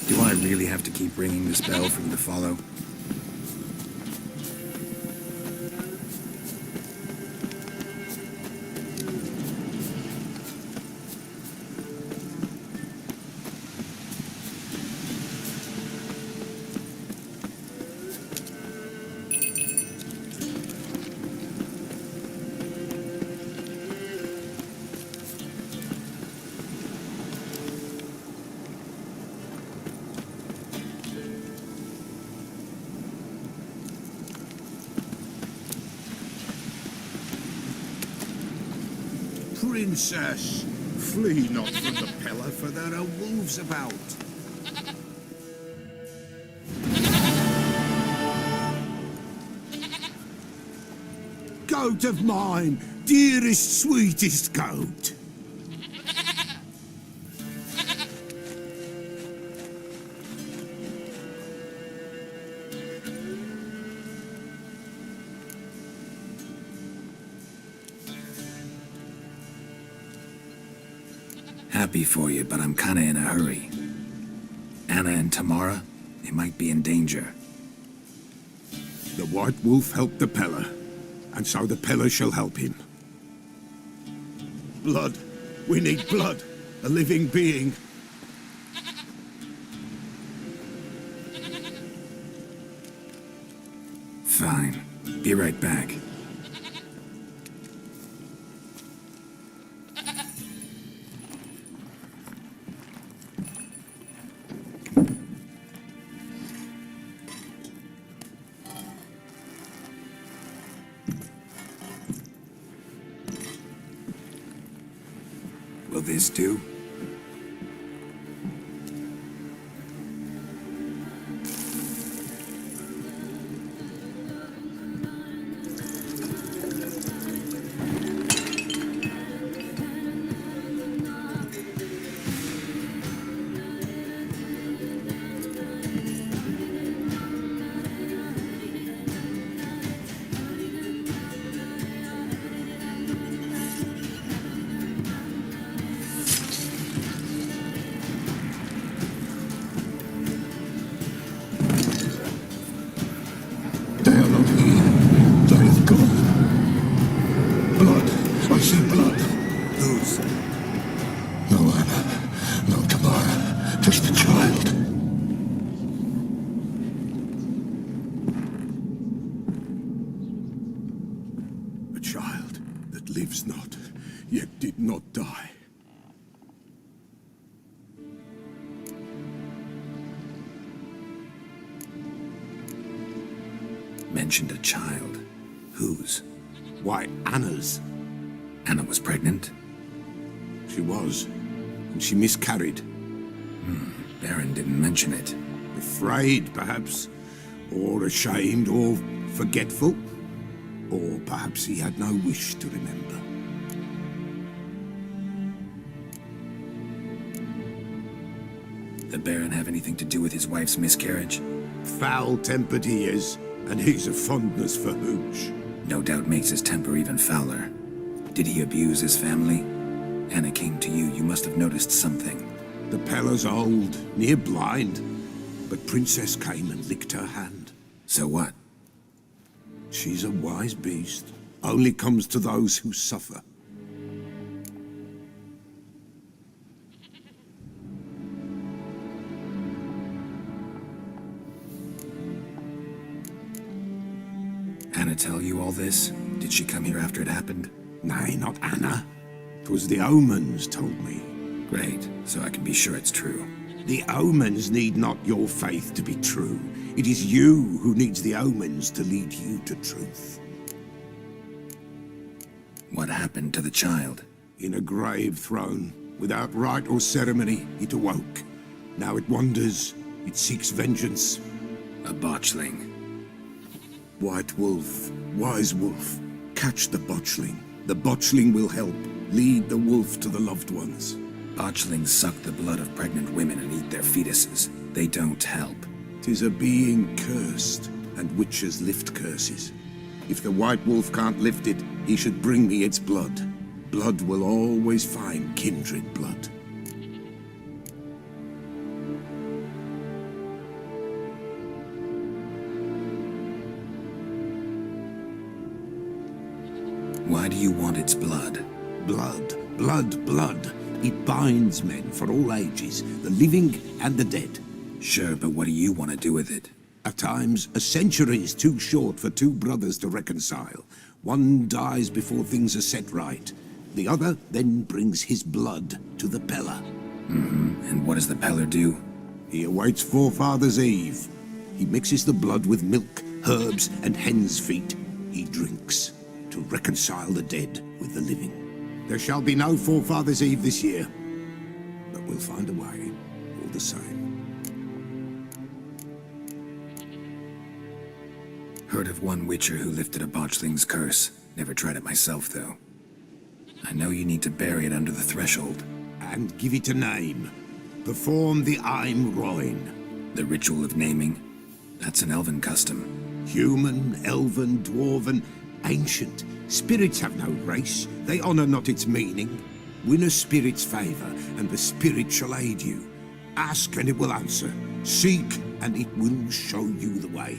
Do I really have to keep ringing this bell for you to follow? Princess, flee not from the pillar, for there are wolves about. Goat of mine, dearest, sweetest goat. Happy for you, but I'm kinda in a hurry. Anna and Tamara, they might be in danger. The White Wolf helped the pillar, and so the pillar shall help him. Blood. We need blood. A living being. Fine. Be right back. Will this do? blood. I see blood. Whose? No, Anna. No, Tamara. Just the child. A child that lives not, yet did not die. Mentioned a child. Whose? Why, Anna's. Anna was pregnant? She was, and she miscarried. Baron didn't mention it. Afraid, perhaps, or ashamed, or forgetful. Or perhaps he had no wish to remember. The Baron have anything to do with his wife's miscarriage? Foul-tempered he is, and he's a fondness for hooch. No doubt makes his temper even fouler. Did he abuse his family? Anna came to you, you must have noticed something. The Pella's old, near blind, but Princess came and licked her hand. So what? She's a wise beast, only comes to those who suffer. Anna tell you all this? Did she come here after it happened? Nay, not Anna. 'Twas the omens told me. Great, so I can be sure it's true. The omens need not your faith to be true. It is you who needs the omens to lead you to truth. What happened to the child? In a grave thrown, without rite or ceremony, it awoke. Now it wanders, it seeks vengeance. A botchling. White wolf, wise wolf, catch the botchling. The botchling will help, lead the wolf to the loved ones. Botchlings suck the blood of pregnant women and eat their fetuses. They don't help. 'Tis a being cursed, and witches lift curses. If the white wolf can't lift it, he should bring me its blood. Blood will always find kindred blood. Why do you want its blood? Blood, blood, blood. It binds men for all ages, the living and the dead. Sure, but what do you want to do with it? At times, a century is too short for two brothers to reconcile. One dies before things are set right. The other then brings his blood to the Pella. And what does the Peller do? He awaits Forefather's Eve. He mixes the blood with milk, herbs, and hen's feet. He drinks to reconcile the dead with the living. There shall be no Forefather's Eve this year, but we'll find a way, all the same. Heard of one witcher who lifted a botchling's curse. Never tried it myself, though. I know you need to bury it under the threshold. And give it a name. Perform the Aim Roin. The ritual of naming? That's an elven custom. Human, elven, dwarven, ancient. Spirits have no race. They honor not its meaning. Win a spirit's favor, and the spirit shall aid you. Ask, and it will answer. Seek, and it will show you the way.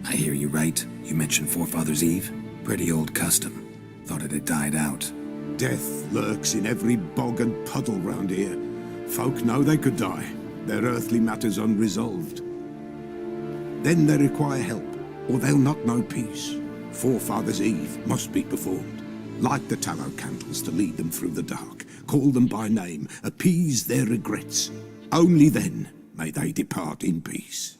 I hear you right. You mentioned Forefather's Eve? Pretty old custom. Thought it had died out. Death lurks in every bog and puddle round here. Folk know they could die, their earthly matters unresolved. Then they require help, or they'll not know peace. Forefather's Eve must be performed. Light the tallow candles to lead them through the dark. Call them by name, appease their regrets. Only then may they depart in peace.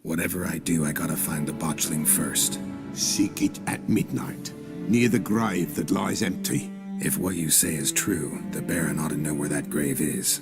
Whatever I do, I gotta find the botchling first. Seek it at midnight, near the grave that lies empty. If what you say is true, the Baron ought to know where that grave is.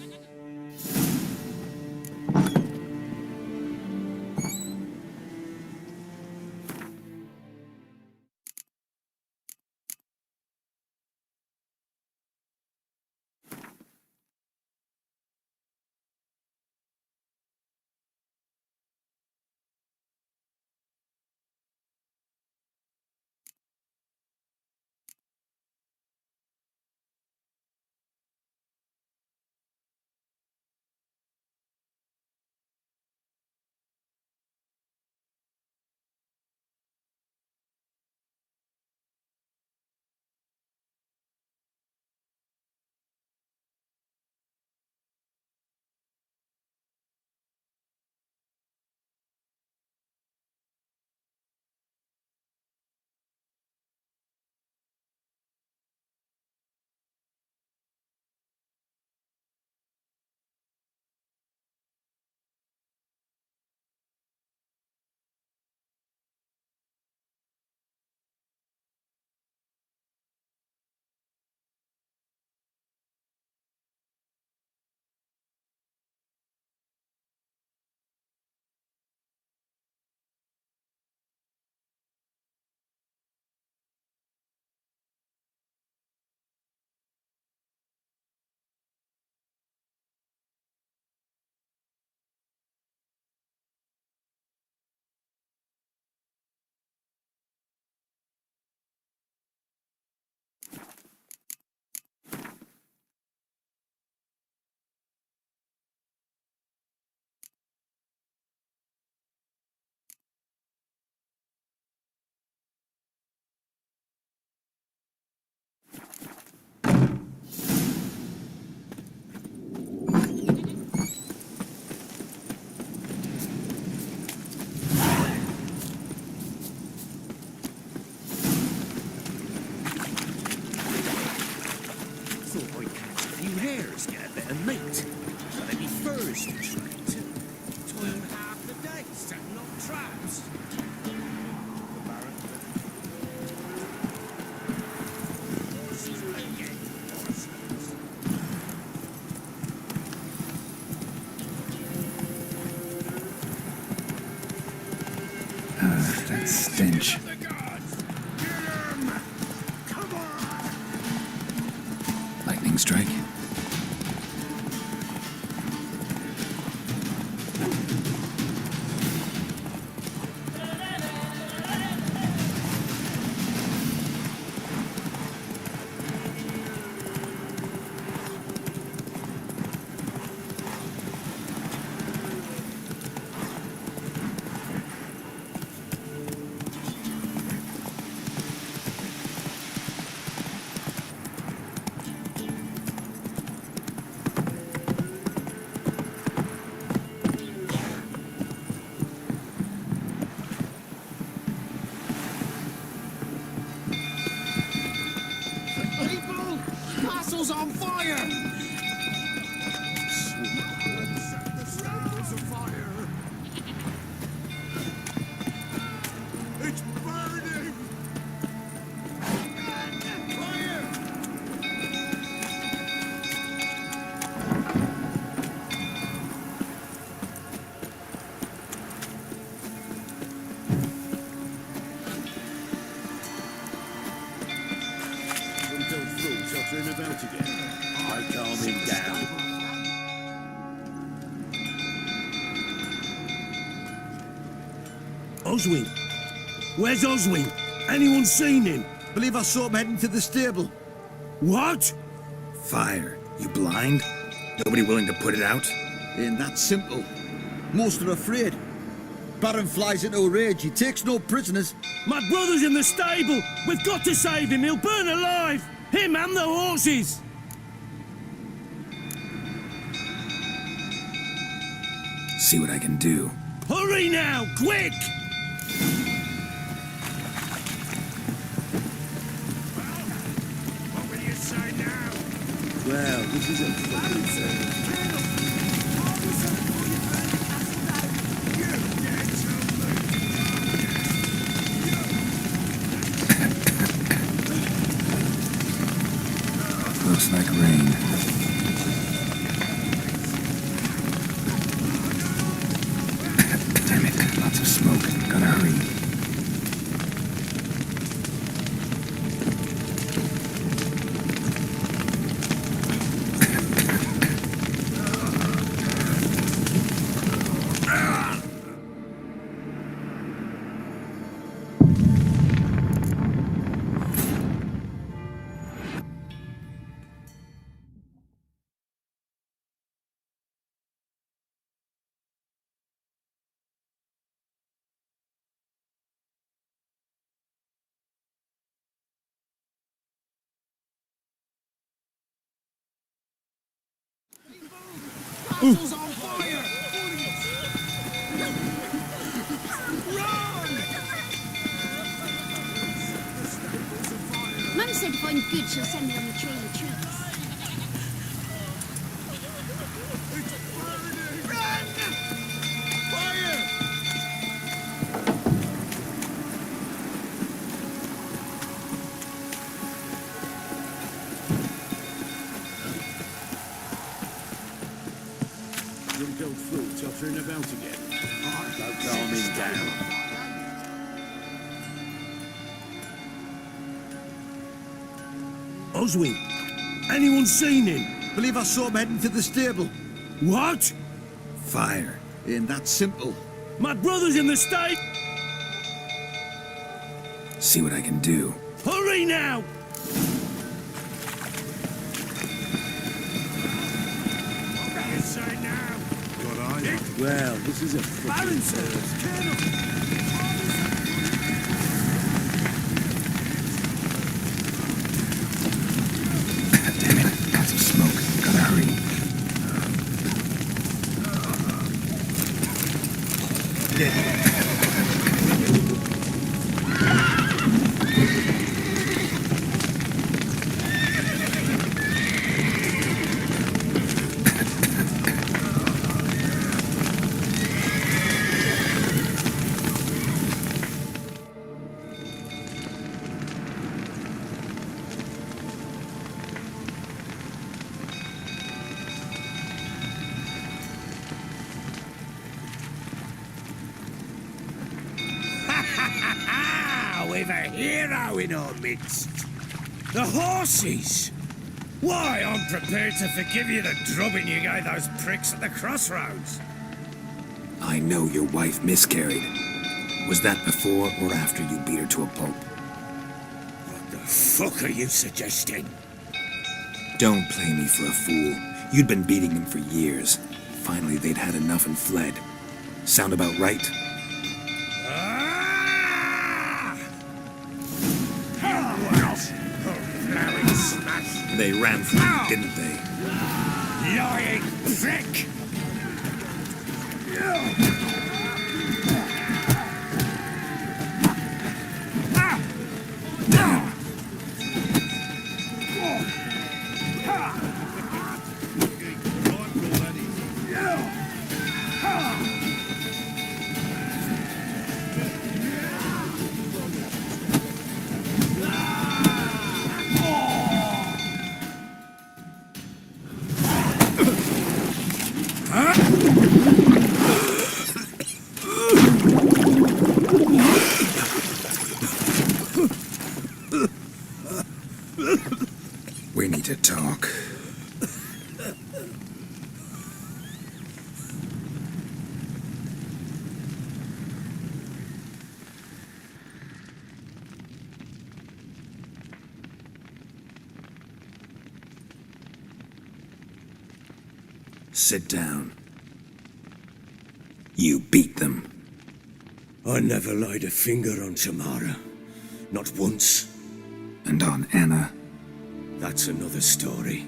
meat. Gotta be furs to trade. Toil half the day setting up traps. That stench. Lightning strike. People! Castle's on fire! Set the stables afire! It's burning! Fire! Until fools shall turn about again. I calm him down. Oswin! Where's Oswin? Anyone seen him? Believe I saw him heading to the stable. What? Fire. You blind? Nobody willing to put it out? Ain't that simple. Most are afraid. Baron flies into a rage. He takes no prisoners. My brother's in the stable! We've got to save him! He'll burn alive! Him and the horses! See what I can do. Hurry now! Quick! What will you say now? Well, this is a fucking thing. Looks like rain. Damn it, lots of smoke. Gotta hurry. Castle's on fire! Run! Mum said if I'm good, she'll send me on the trail of treats. Run! Fire! Drunk old fool tottering about again. Don't calm him down. Oswin! Anyone seen him? Believe I saw him heading to the stable. What? Fire. Ain't that simple. My brother's in the stable! See what I can do. Hurry now! What will you say now? Good eye. Well, this is a fucking Baron says, turn up! Damn it, lots of smoke. Gotta hurry. we've a hero in our midst. The horses! Why, I'm prepared to forgive you the drubbing you gave those pricks at the crossroads. I know your wife miscarried. Was that before or after you beat her to a pulp? What the fuck are you suggesting? Don't play me for a fool. You'd been beating them for years. Finally, they'd had enough and fled. Sound about right? They ran from you, didn't they? Lying prick! We need to talk. Sit down. You beat them. I never laid a finger on Tamara. Not once. And on Anna? That's another story.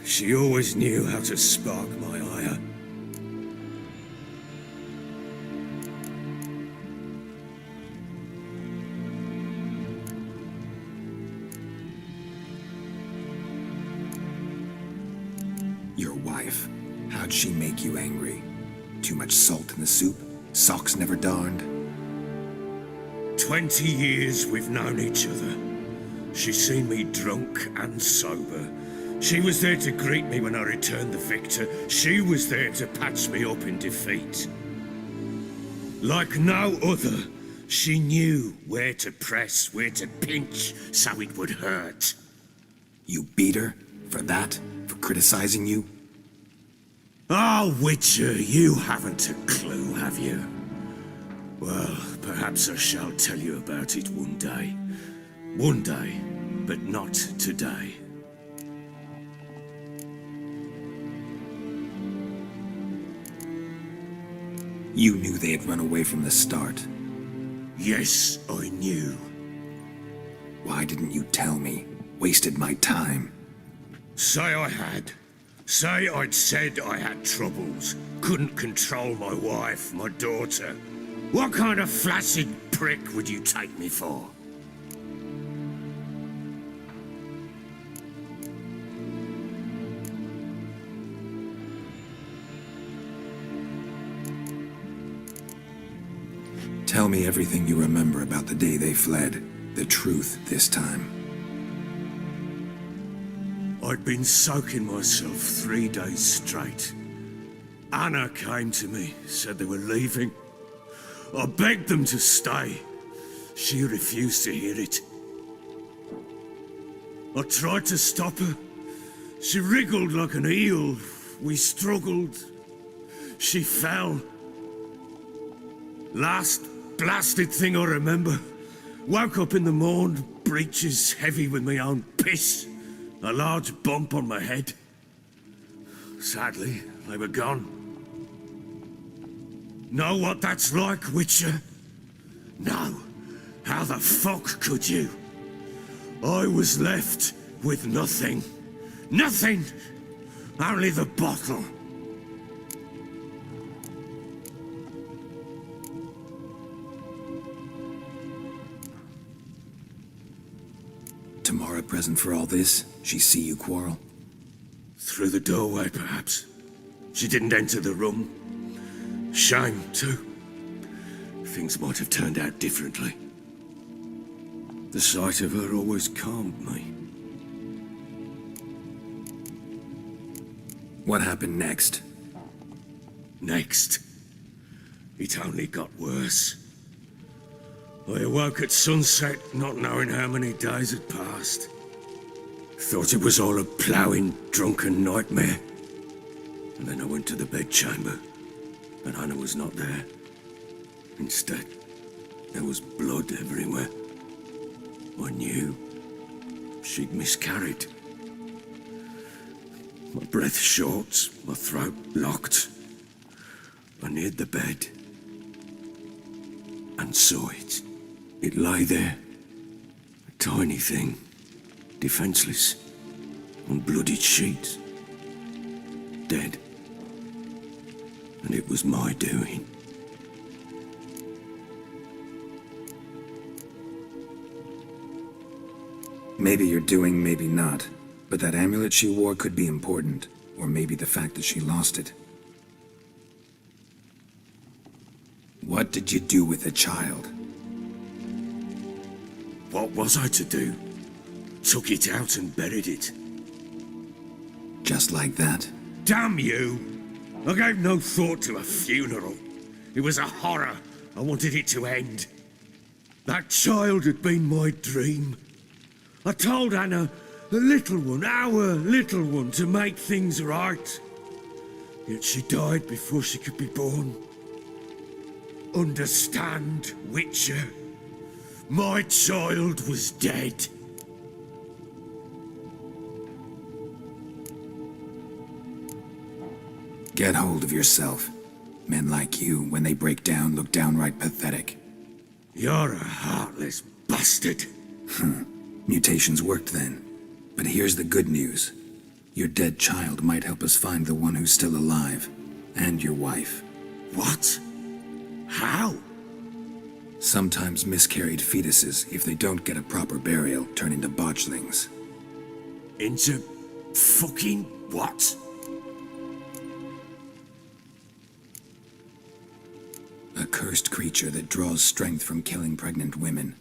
She always knew how to spark my ire. Your wife. How'd she make you angry? Too much salt in the soup? Socks never darned? 20 years we've known each other. She's seen me drunk and sober. She was there to greet me when I returned the victor. She was there to patch me up in defeat. Like no other, she knew where to press, where to pinch, so it would hurt. You beat her? For that? For criticizing you? Oh, Witcher, you haven't a clue, have you? Well, perhaps I shall tell you about it one day. One day, but not today. You knew they had run away from the start. Yes, I knew. Why didn't you tell me? Wasted my time. Say I had. Say I'd said I had troubles. Couldn't control my wife, my daughter. What kind of flaccid prick would you take me for? Tell me everything you remember about the day they fled. The truth this time. I'd been soaking myself 3 days straight. Anna came to me, said they were leaving. I begged them to stay. She refused to hear it. I tried to stop her. She wriggled like an eel. We struggled. She fell. Last blasted thing I remember. Woke up in the morn, breeches heavy with my own piss. A large bump on my head. Sadly, they were gone. Know what that's like, Witcher? No. How the fuck could you? I was left with nothing. Nothing! Only the bottle. Tamara present for all this? She see you quarrel? Through the doorway, perhaps. She didn't enter the room. Shame, too. Things might have turned out differently. The sight of her always calmed me. What happened next? Next, it only got worse. I awoke at sunset, not knowing how many days had passed. Thought it was all a ploughing, drunken nightmare. And then I went to the bedchamber, but Anna was not there. Instead, there was blood everywhere. I knew she'd miscarried. My breath short, my throat locked. I neared the bed and saw it. It lay there, a tiny thing, defenseless, on bloodied sheets, dead. And it was my doing. Maybe you're doing, maybe not. But that amulet she wore could be important. Or maybe the fact that she lost it. What did you do with the child? What was I to do? Took it out and buried it. Just like that? Damn you! I gave no thought to a funeral. It was a horror. I wanted it to end. That child had been my dream. I told Anna, the little one, our little one, to make things right. Yet she died before she could be born. Understand, Witcher? My child was dead. Get hold of yourself. Men like you, when they break down, look downright pathetic. You're a heartless bastard. Mutations worked then. But here's the good news. Your dead child might help us find the one who's still alive. And your wife. What? How? Sometimes miscarried fetuses, if they don't get a proper burial, turn into botchlings. Into fucking what? A cursed creature that draws strength from killing pregnant women.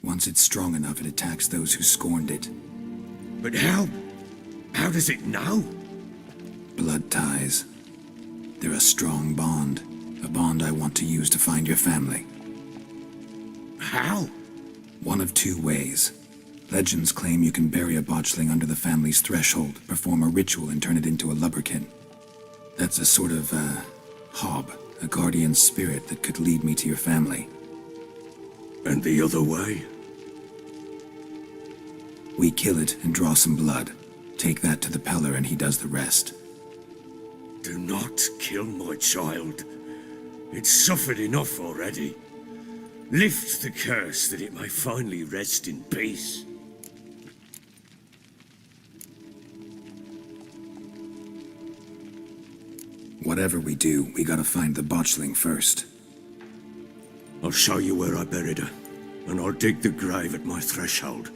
Once it's strong enough, it attacks those who scorned it. But how? How does it know? Blood ties. They're a strong bond. A bond I want to use to find your family. How? One of two ways. Legends claim you can bury a botchling under the family's threshold, perform a ritual, and turn it into a lubberkin. That's a sort of, hob, a guardian spirit that could lead me to your family. And the other way? We kill it and draw some blood. Take that to the Peller and he does the rest. Do not kill my child. It's suffered enough already. Lift the curse that it may finally rest in peace. Whatever we do, we gotta find the botchling first. I'll show you where I buried her, and I'll dig the grave at my threshold.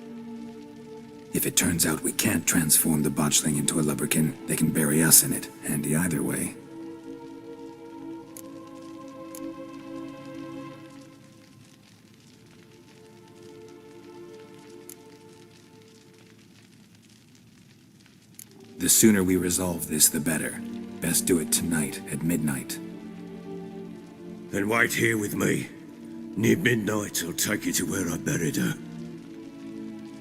If it turns out we can't transform the botchling into a lubberkin, they can bury us in it. Handy either way. The sooner we resolve this, the better. Best do it tonight, at midnight. Then wait here with me. Near midnight, I'll take you to where I buried her.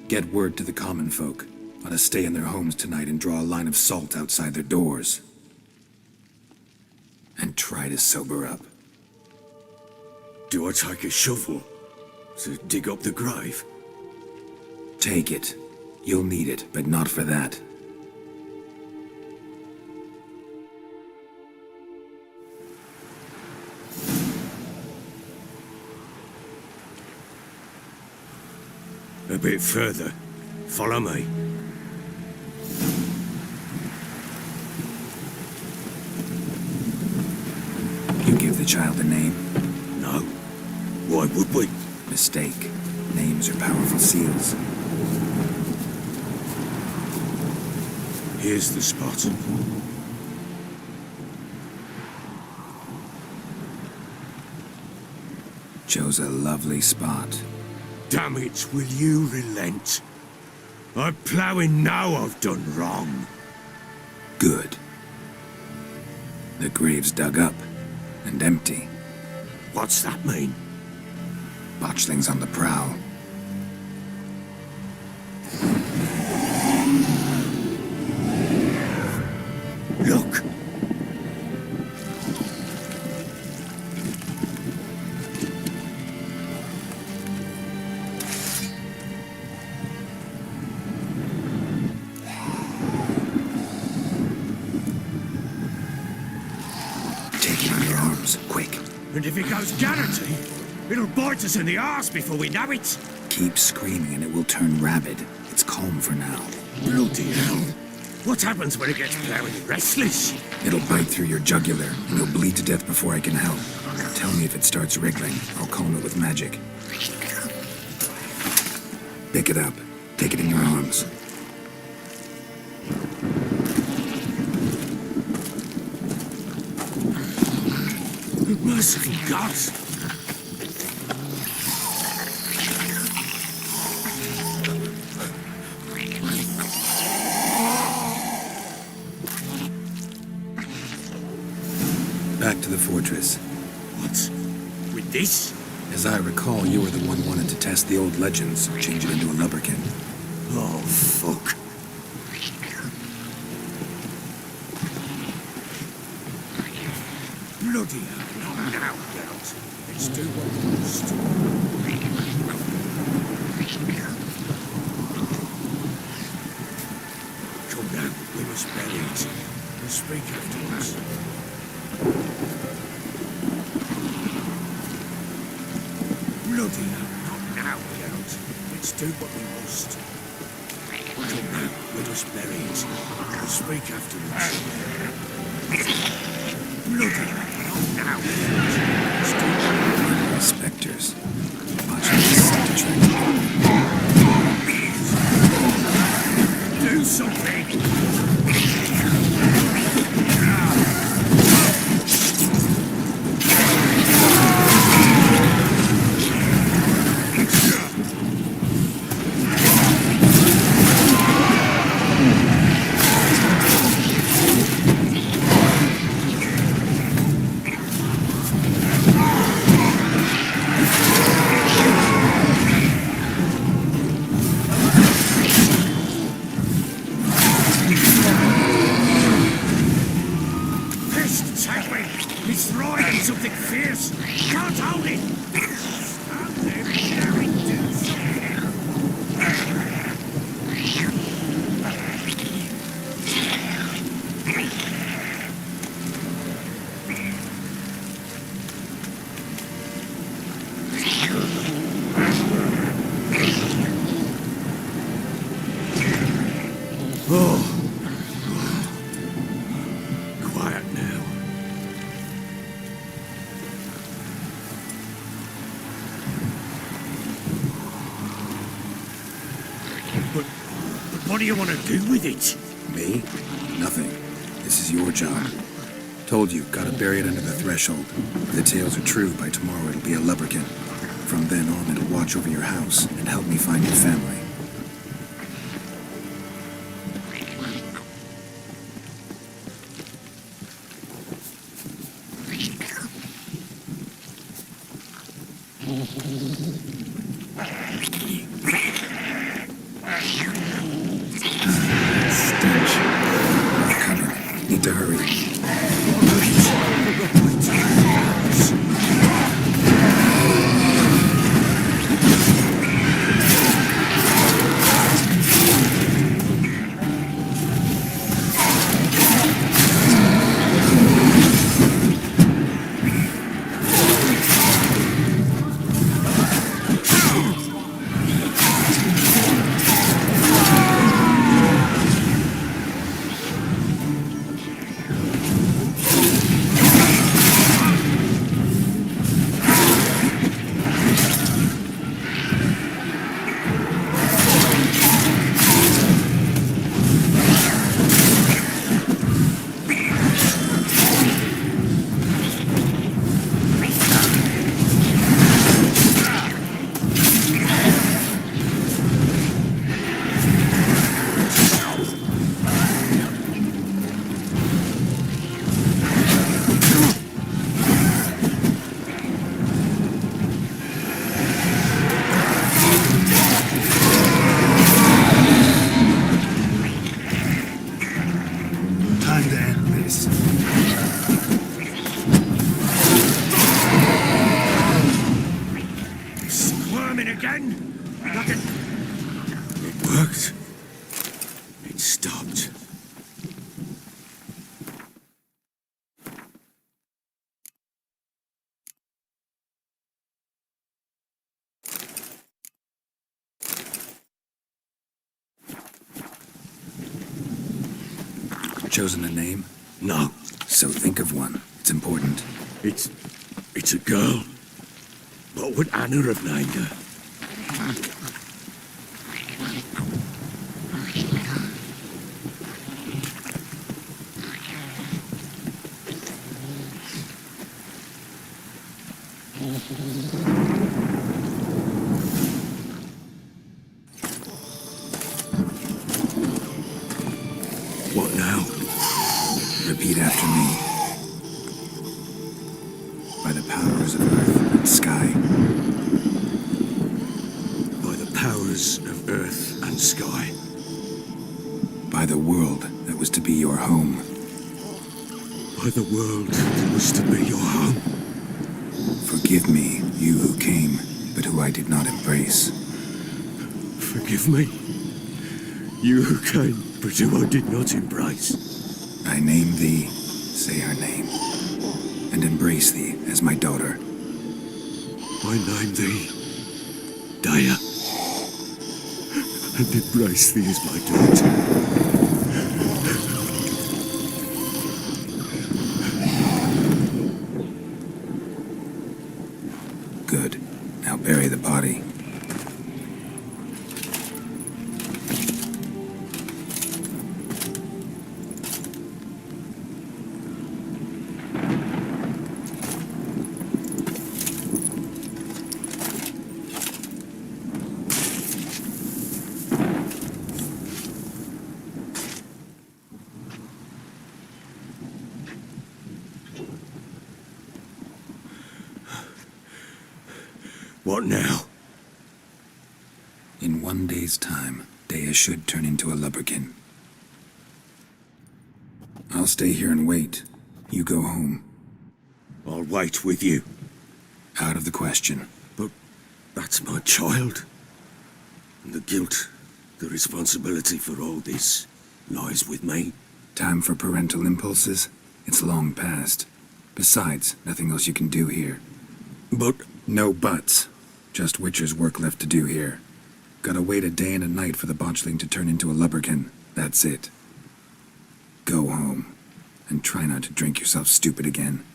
Get word to the common folk. Let us stay in their homes tonight and draw a line of salt outside their doors. And try to sober up. Do I take a shovel to dig up the grave? Take it. You'll need it, but not for that. A bit further. Follow me. You give the child a name? No. Why would we? Mistake. Names are powerful seals. Here's the spot. Chose a lovely spot. Damn it, will you relent? I'm ploughing now I've done wrong. Good. The grave's dug up and empty. What's that mean? Botchlings on the prowl. Look! Take it on your arms, quick. And if it goes guarantee, it'll bite us in the arse before we know it. Keep screaming and it will turn rabid. It's calm for now. Bloody hell. What happens when it gets bloody restless? It'll bite through your jugular, and you'll bleed to death before I can help. Tell me if it starts wriggling. I'll calm it with magic. Pick it up. Take it in your arms. Merciful God! Back to the fortress. What? With this? As I recall, you were the one wanted to test the old legends, change it into a lubberkin. Oh, fuck. Bloody hell, not now, girls. Let's do what we must. Come now, we must bury it. We'll speak afterwards. Bloody hell, not now, girls. Let's do what we must. Come now, we must bury it. We'll speak afterwards. Bloody hell, not now, girls. Let's do what we must. Spectres. Watch this trick. Do something! It's throwing something fierce. Can't hold it. Stand there, Jerry, do something. Quiet now. But what do you want to do with it? Me? Nothing. This is your job. Told you, gotta bury it under the threshold. If the tales are true, by tomorrow it'll be a lubberkin. From then on, it'll watch over your house and help me find your family. Stench. I'm coming. Need to hurry. again? Nothing. It worked. It stopped. Chosen a name? No. So think of one. It's important. It's a girl. What would Anna have named her? What now? Repeat after me. By the powers of earth and sky. By the powers of earth and sky. By the world that was to be your home. By the world that was to be your home. Forgive me, you who came, but who I did not embrace. Forgive me. You who came, but who I did not embrace. I name thee, say her name, and embrace thee as my daughter. I name thee Daya, and embrace thee as my daughter. Good. Now bury the body. What now? In 1 day's time, Dea should turn into a lubberkin. I'll stay here and wait. You go home. I'll wait with you. Out of the question. But that's my child. And the guilt, the responsibility for all this lies with me. Time for parental impulses? It's long past. Besides, nothing else you can do here. But... No buts. Just Witcher's work left to do here. Gotta wait a day and a night for the botchling to turn into a lubberkin. That's it. Go home. And try not to drink yourself stupid again.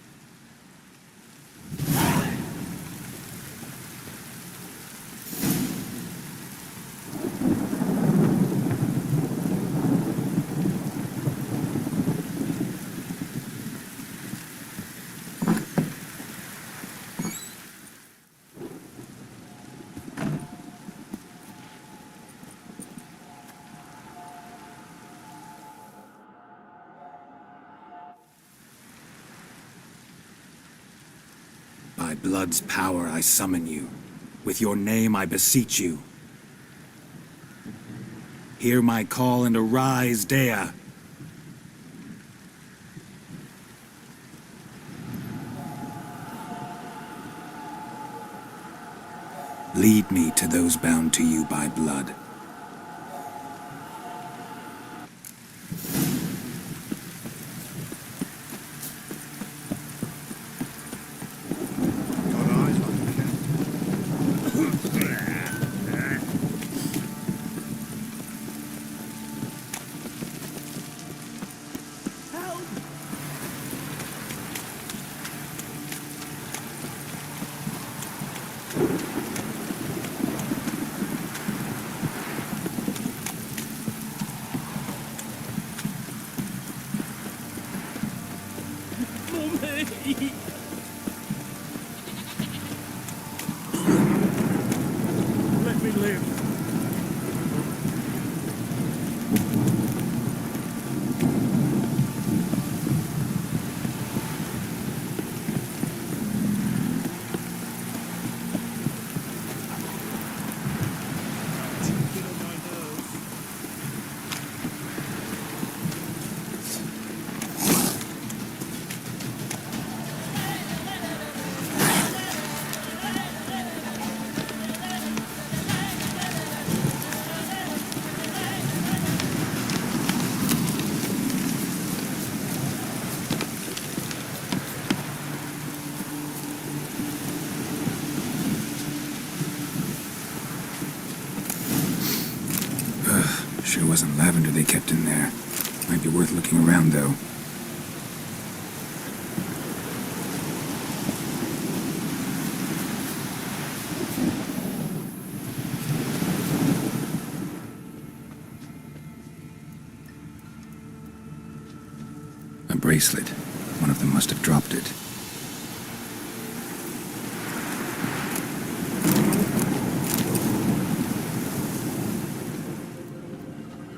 By blood's power I summon you. With your name I beseech you. Hear my call and arise, Dea. Lead me to those bound to you by blood. Let me live. Sure wasn't lavender they kept in there. Might be worth looking around, though. A bracelet. One of them must have dropped it.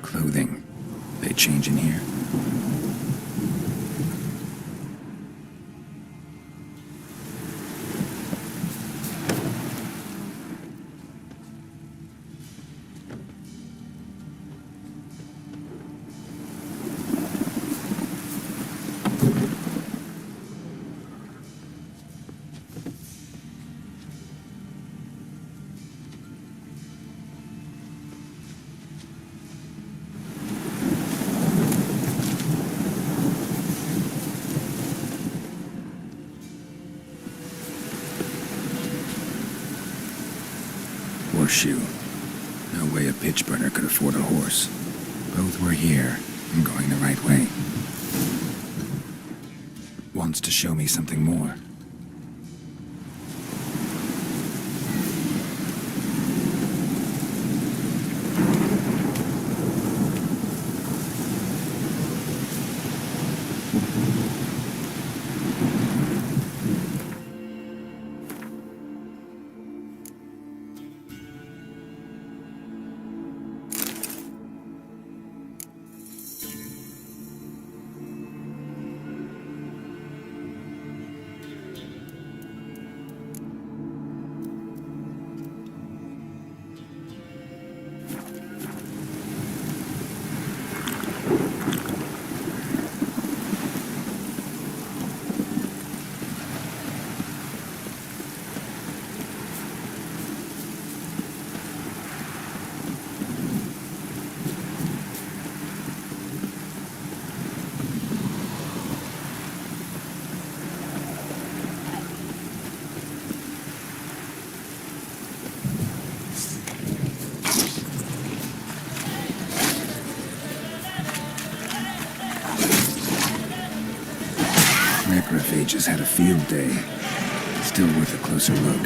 Clothing. They change in here? Horseshoe. No way a pitch burner could afford a horse. Both were here. I'm going the right way. Wants to show me something more. Macrophages had a field day. Still worth a closer look.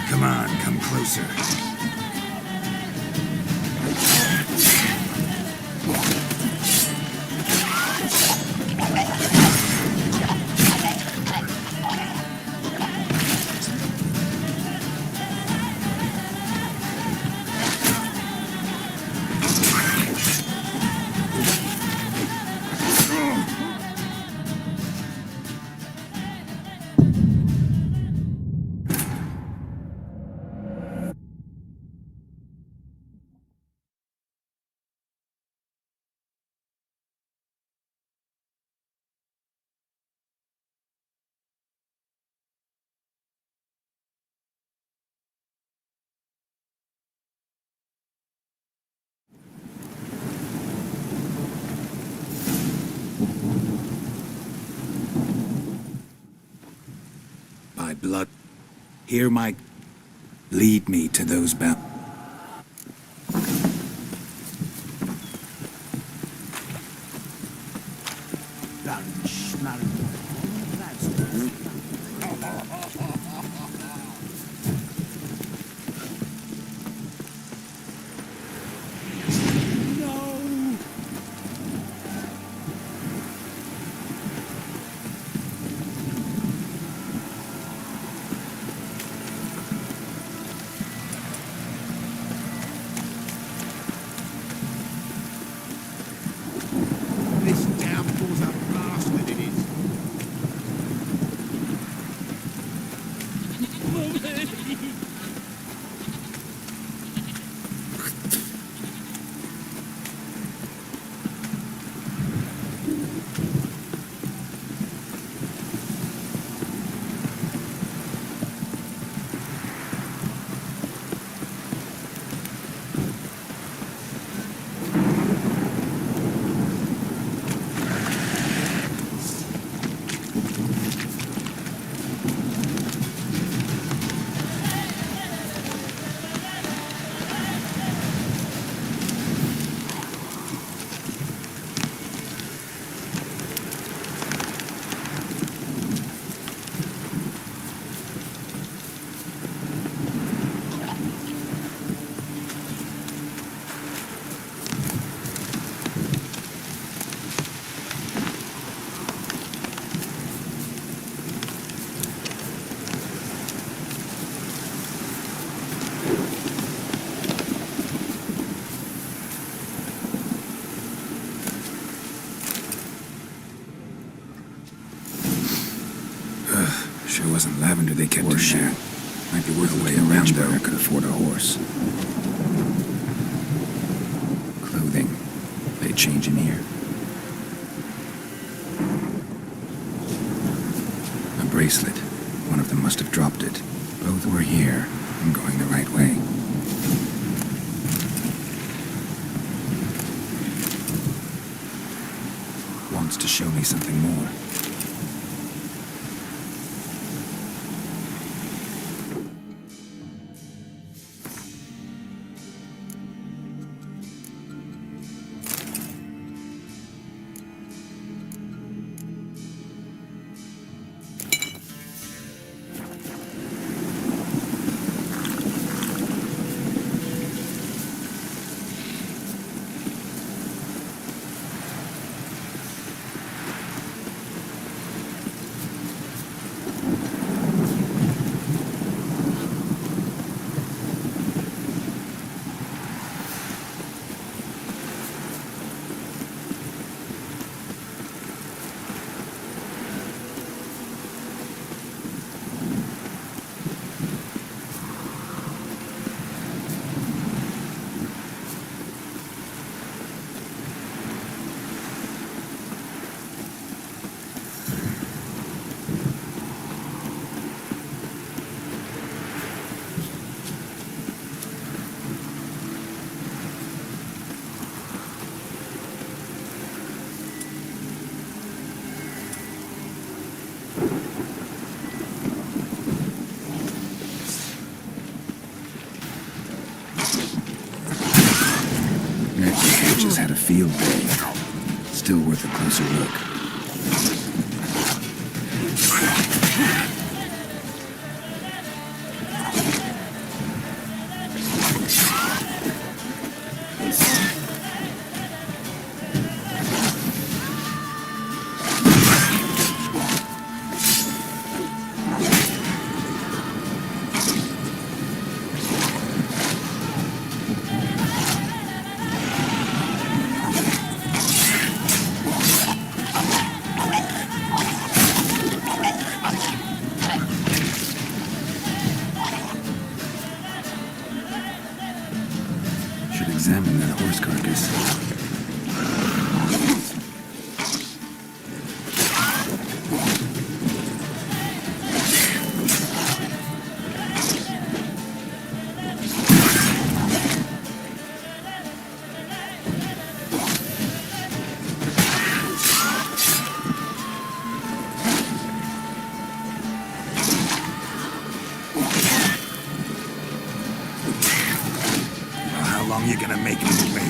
Come on, come closer. By blood, hear my... Lead me to those bound... No! Sure wasn't lavender they kept in there. Might be worth a way around, though. I could afford a horse. Clothing. They change in here. A bracelet. One of them must have dropped it. Both were here. I'm going the right way. Wants to show me something more. Just had a field day. Still worth a closer look. Examine that horse carcass. How long you gonna make me wait?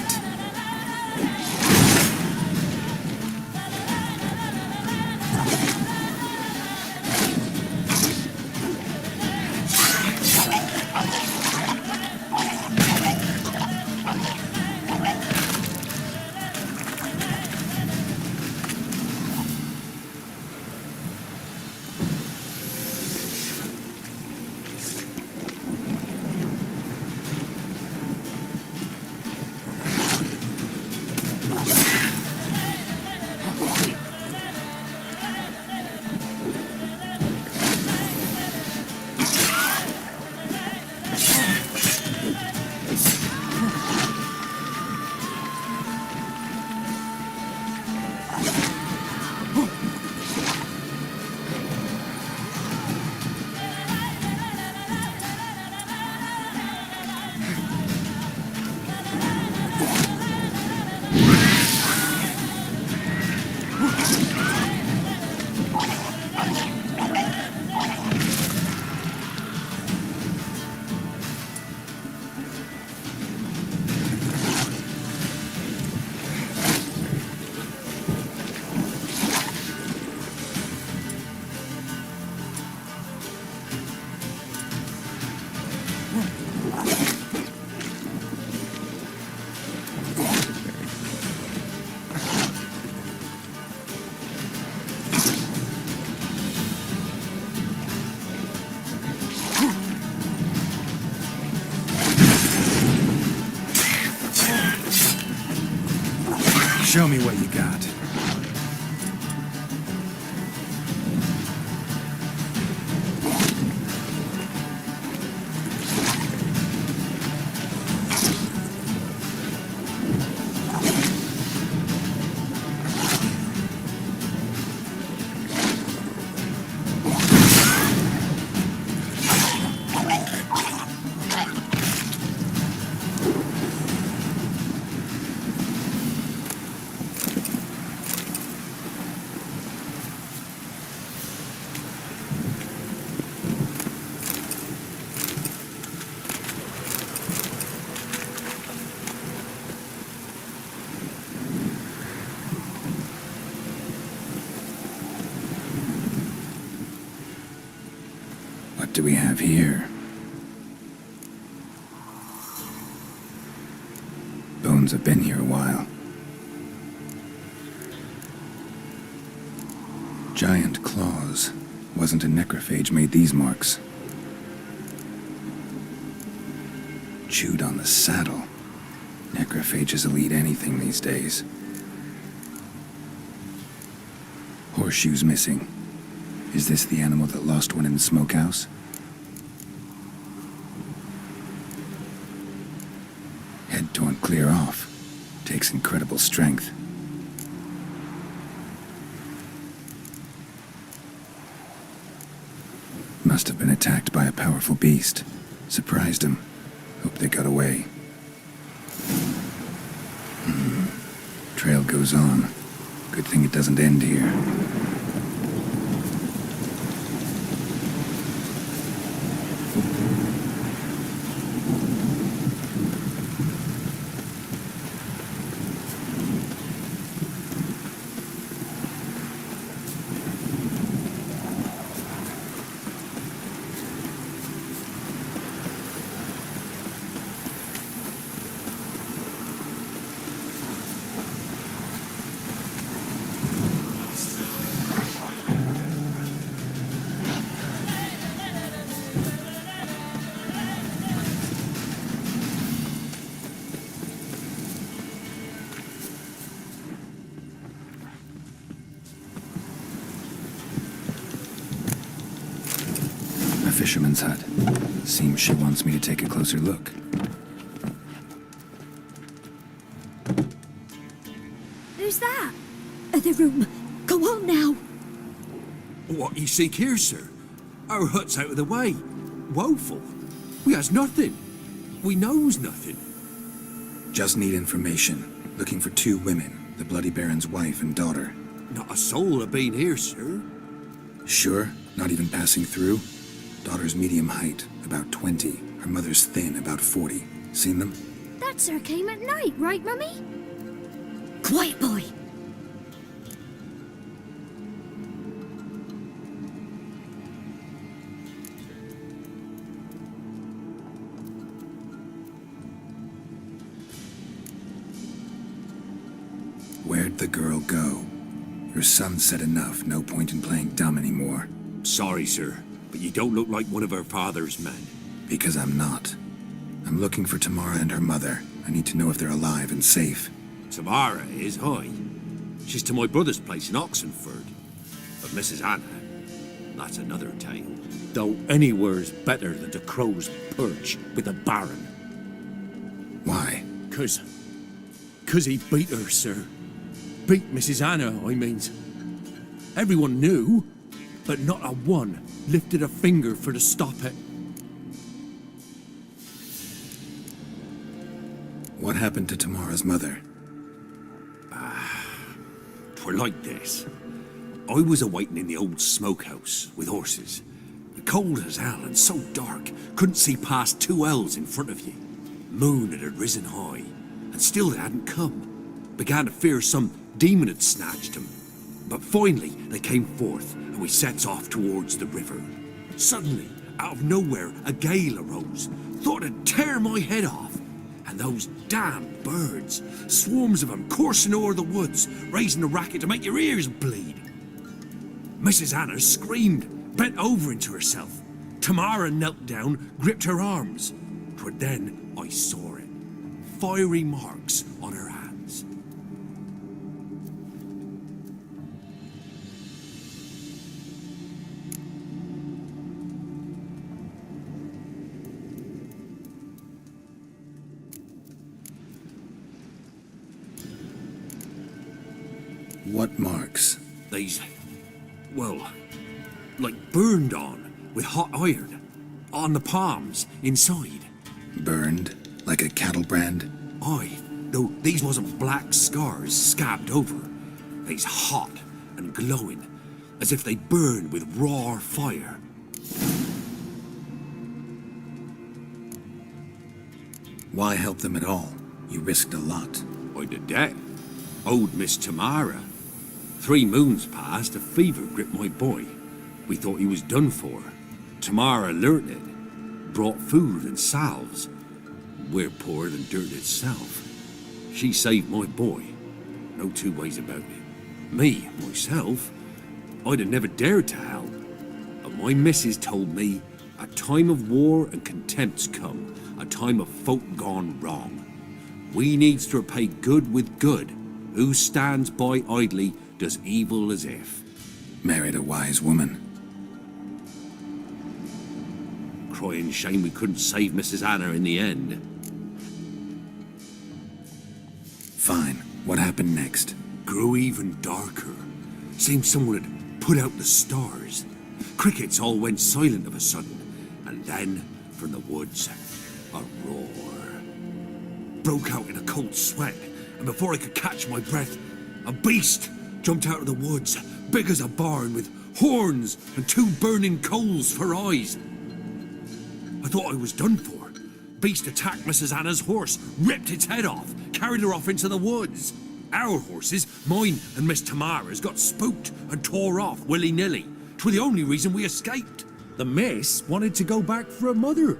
Show me what you got. What do we have here? Bones have been here a while. Giant claws. Wasn't a necrophage made these marks. Chewed on the saddle. Necrophages will eat anything these days. Horseshoes missing. Is this the animal that lost one in the smokehouse? Head torn clear off. Takes incredible strength. Must have been attacked by a powerful beast. Surprised him. Hope they got away. Trail goes on. Good thing it doesn't end here. Fisherman's hut. Seems she wants me to take a closer look. Who's that? The room. Go on now. What you seek here, sir? Our hut's out of the way. Woeful. We has nothing. We knows nothing. Just need information. Looking for 2 women, the Bloody Baron's wife and daughter. Not a soul have been here, sir. Sure? Not even passing through? Daughter's medium height, about 20. Her mother's thin, about 40. Seen them? That sir came at night, right, Mummy? Quiet, boy. Where'd the girl go? Your son said enough. No point in playing dumb anymore. Sorry, sir, but you don't look like one of her father's men. Because I'm not. I'm looking for Tamara and her mother. I need to know if they're alive and safe. Tamara is, aye. She's to my brother's place in Oxenford. But Mrs. Anna, that's another tale. Though anywhere's better than the crow's perch with the Baron. Why? 'Cause he beat her, sir. Beat Mrs. Anna, I means. Everyone knew, but not a one lifted a finger for to stop it. What happened to Tamara's mother? Twere like this. I was awaiting in the old smokehouse with horses. Cold as hell and so dark, couldn't see past 2 ells in front of you. Moon had risen high, and still they hadn't come. Began to fear some demon had snatched them. But finally they came forth, and we sets off towards the river. Suddenly, out of nowhere, a gale arose. Thought it'd tear my head off. And those damn birds, swarms of them coursing o'er the woods, raising a racket to make your ears bleed. Mrs. Anna screamed, bent over into herself. Tamara knelt down, gripped her arms. 'Twere then I saw it. Fiery marks on her hands. What marks? These, well, like burned on with hot iron. On the palms, inside. Burned? Like a cattle brand? Aye, though these wasn't black scars scabbed over. They's hot and glowing, as if they burned with raw fire. Why help them at all? You risked a lot. I did that. Old Miss Tamara. 3 moons passed, a fever gripped my boy. We thought he was done for. Tamara learnt it. Brought food and salves. We're poorer than dirt itself. She saved my boy. No 2 ways about it. Me, myself, I'd have never dared to help. But my missus told me a time of war and contempt's come. A time of folk gone wrong. We needs to repay good with good. Who stands by idly does evil as if. Married a wise woman. Crying shame we couldn't save Mrs. Anna in the end. Fine. What happened next? Grew even darker. Seemed someone had put out the stars. Crickets all went silent of a sudden. And then, from the woods, a roar. Broke out in a cold sweat, and before I could catch my breath, a beast jumped out of the woods, big as a barn, with horns and 2 burning coals for eyes. I thought I was done for. Beast attacked Mrs. Anna's horse, ripped its head off, carried her off into the woods. Our horses, mine and Miss Tamara's, got spooked and tore off willy-nilly. 'Twas the only reason we escaped. The miss wanted to go back for her mother,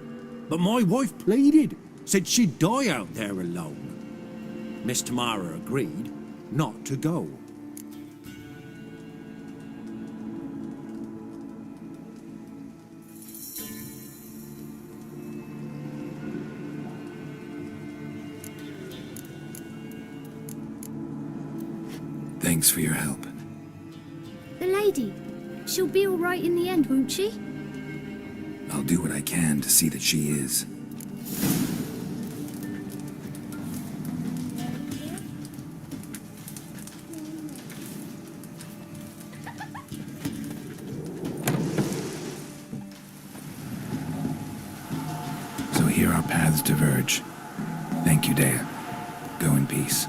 but my wife pleaded, said she'd die out there alone. Miss Tamara agreed not to go. Thanks for your help. The lady, she'll be all right in the end, won't she? I'll do what I can to see that she is. So here our paths diverge. Thank you, Dea. Go in peace.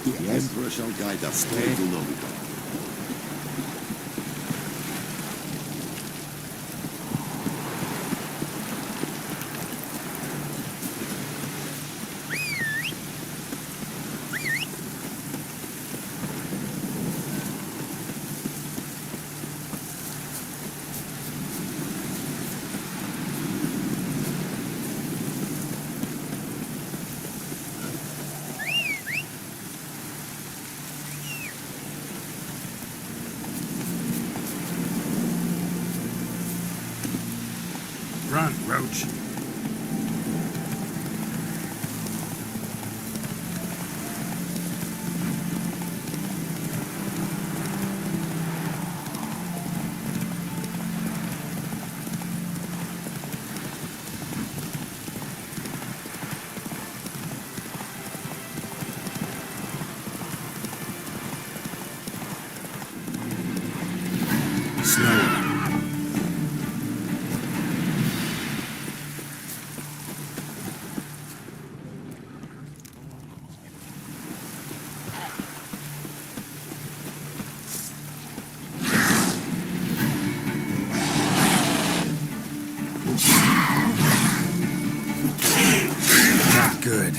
The Emperor shall guide us to Economica. Run, Roach. Slower. Not good.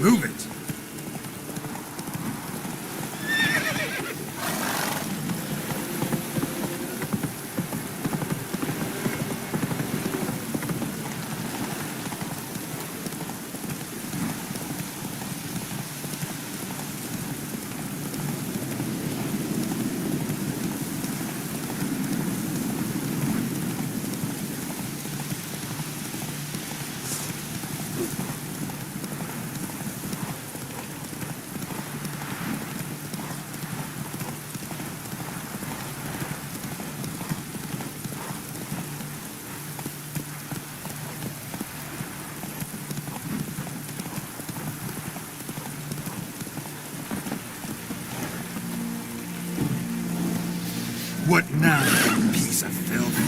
Move it! What now, you piece of filth?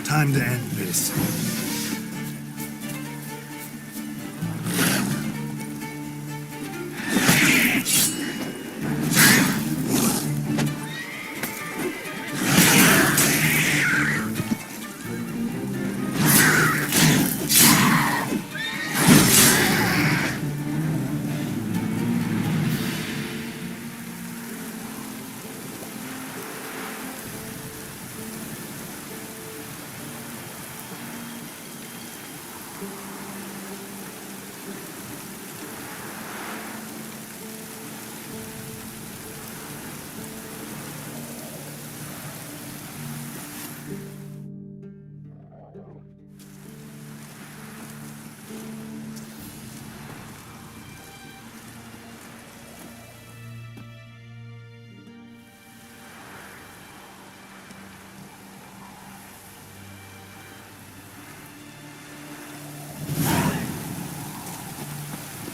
Time to end this.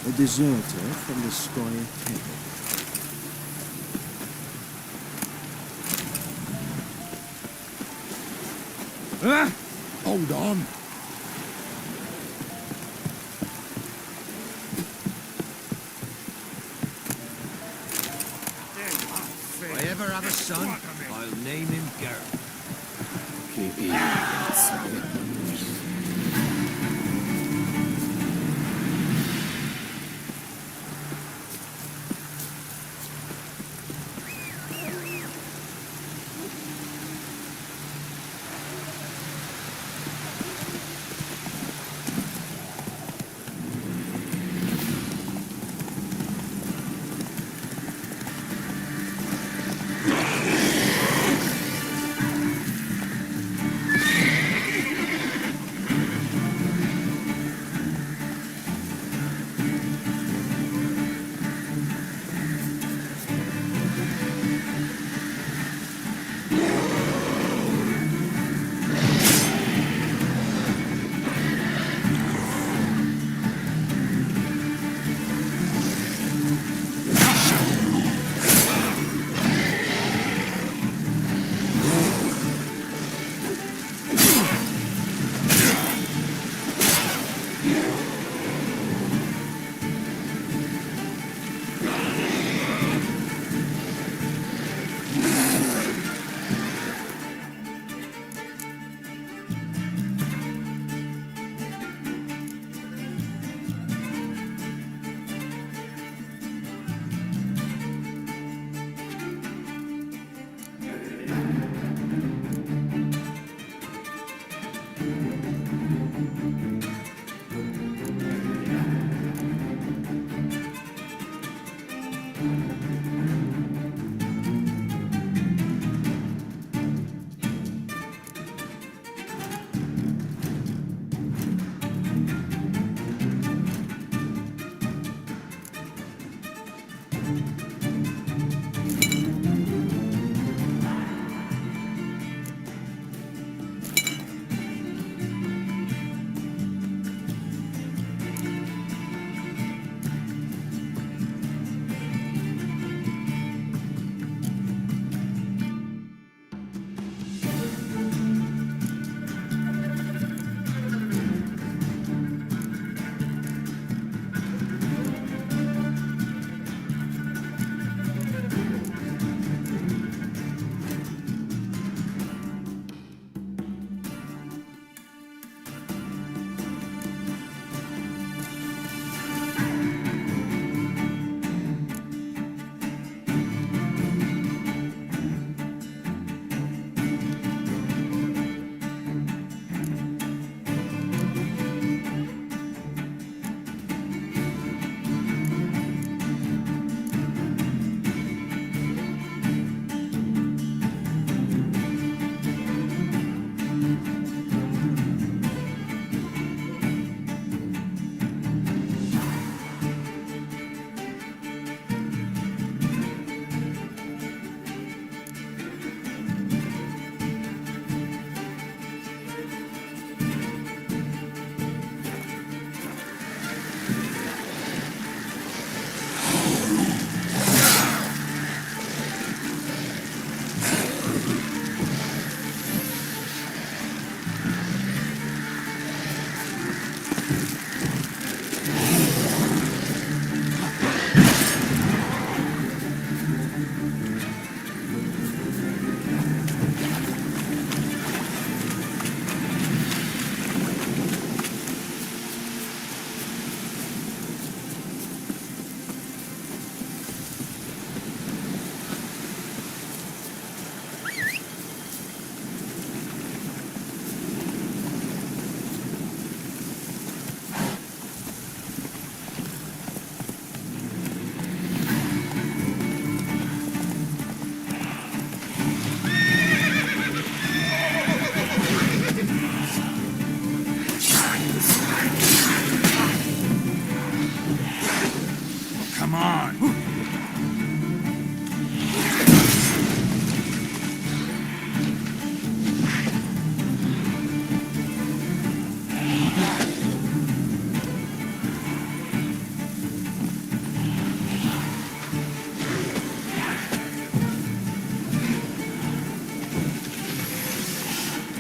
A deserter from the Squire Temple. Hold on. If I ever have a son, I'll name him Garrett.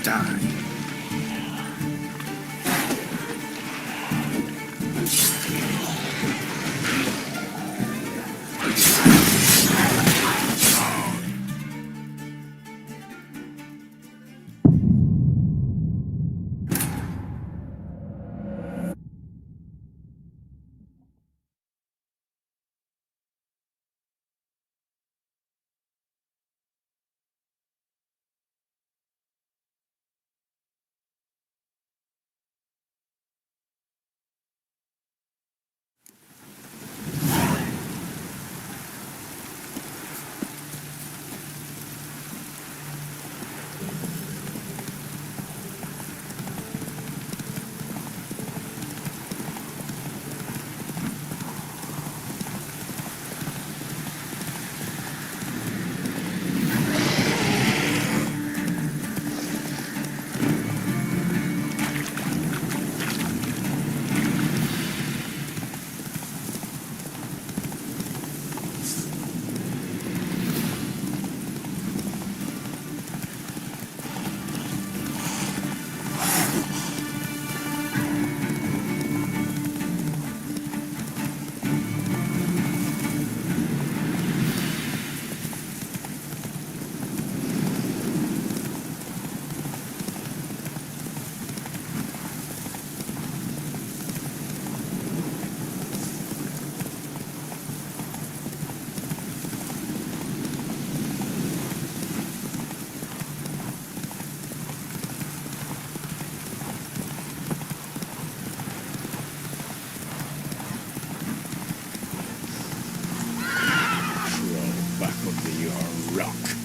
Die.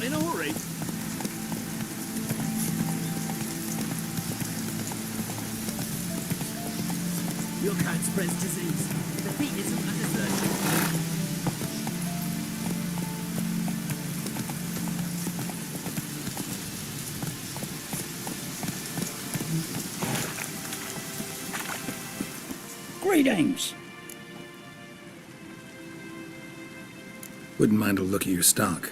In a hurry. Your kind spreads disease. The feet isn't under surgery. Greetings. Wouldn't mind a look at your stock.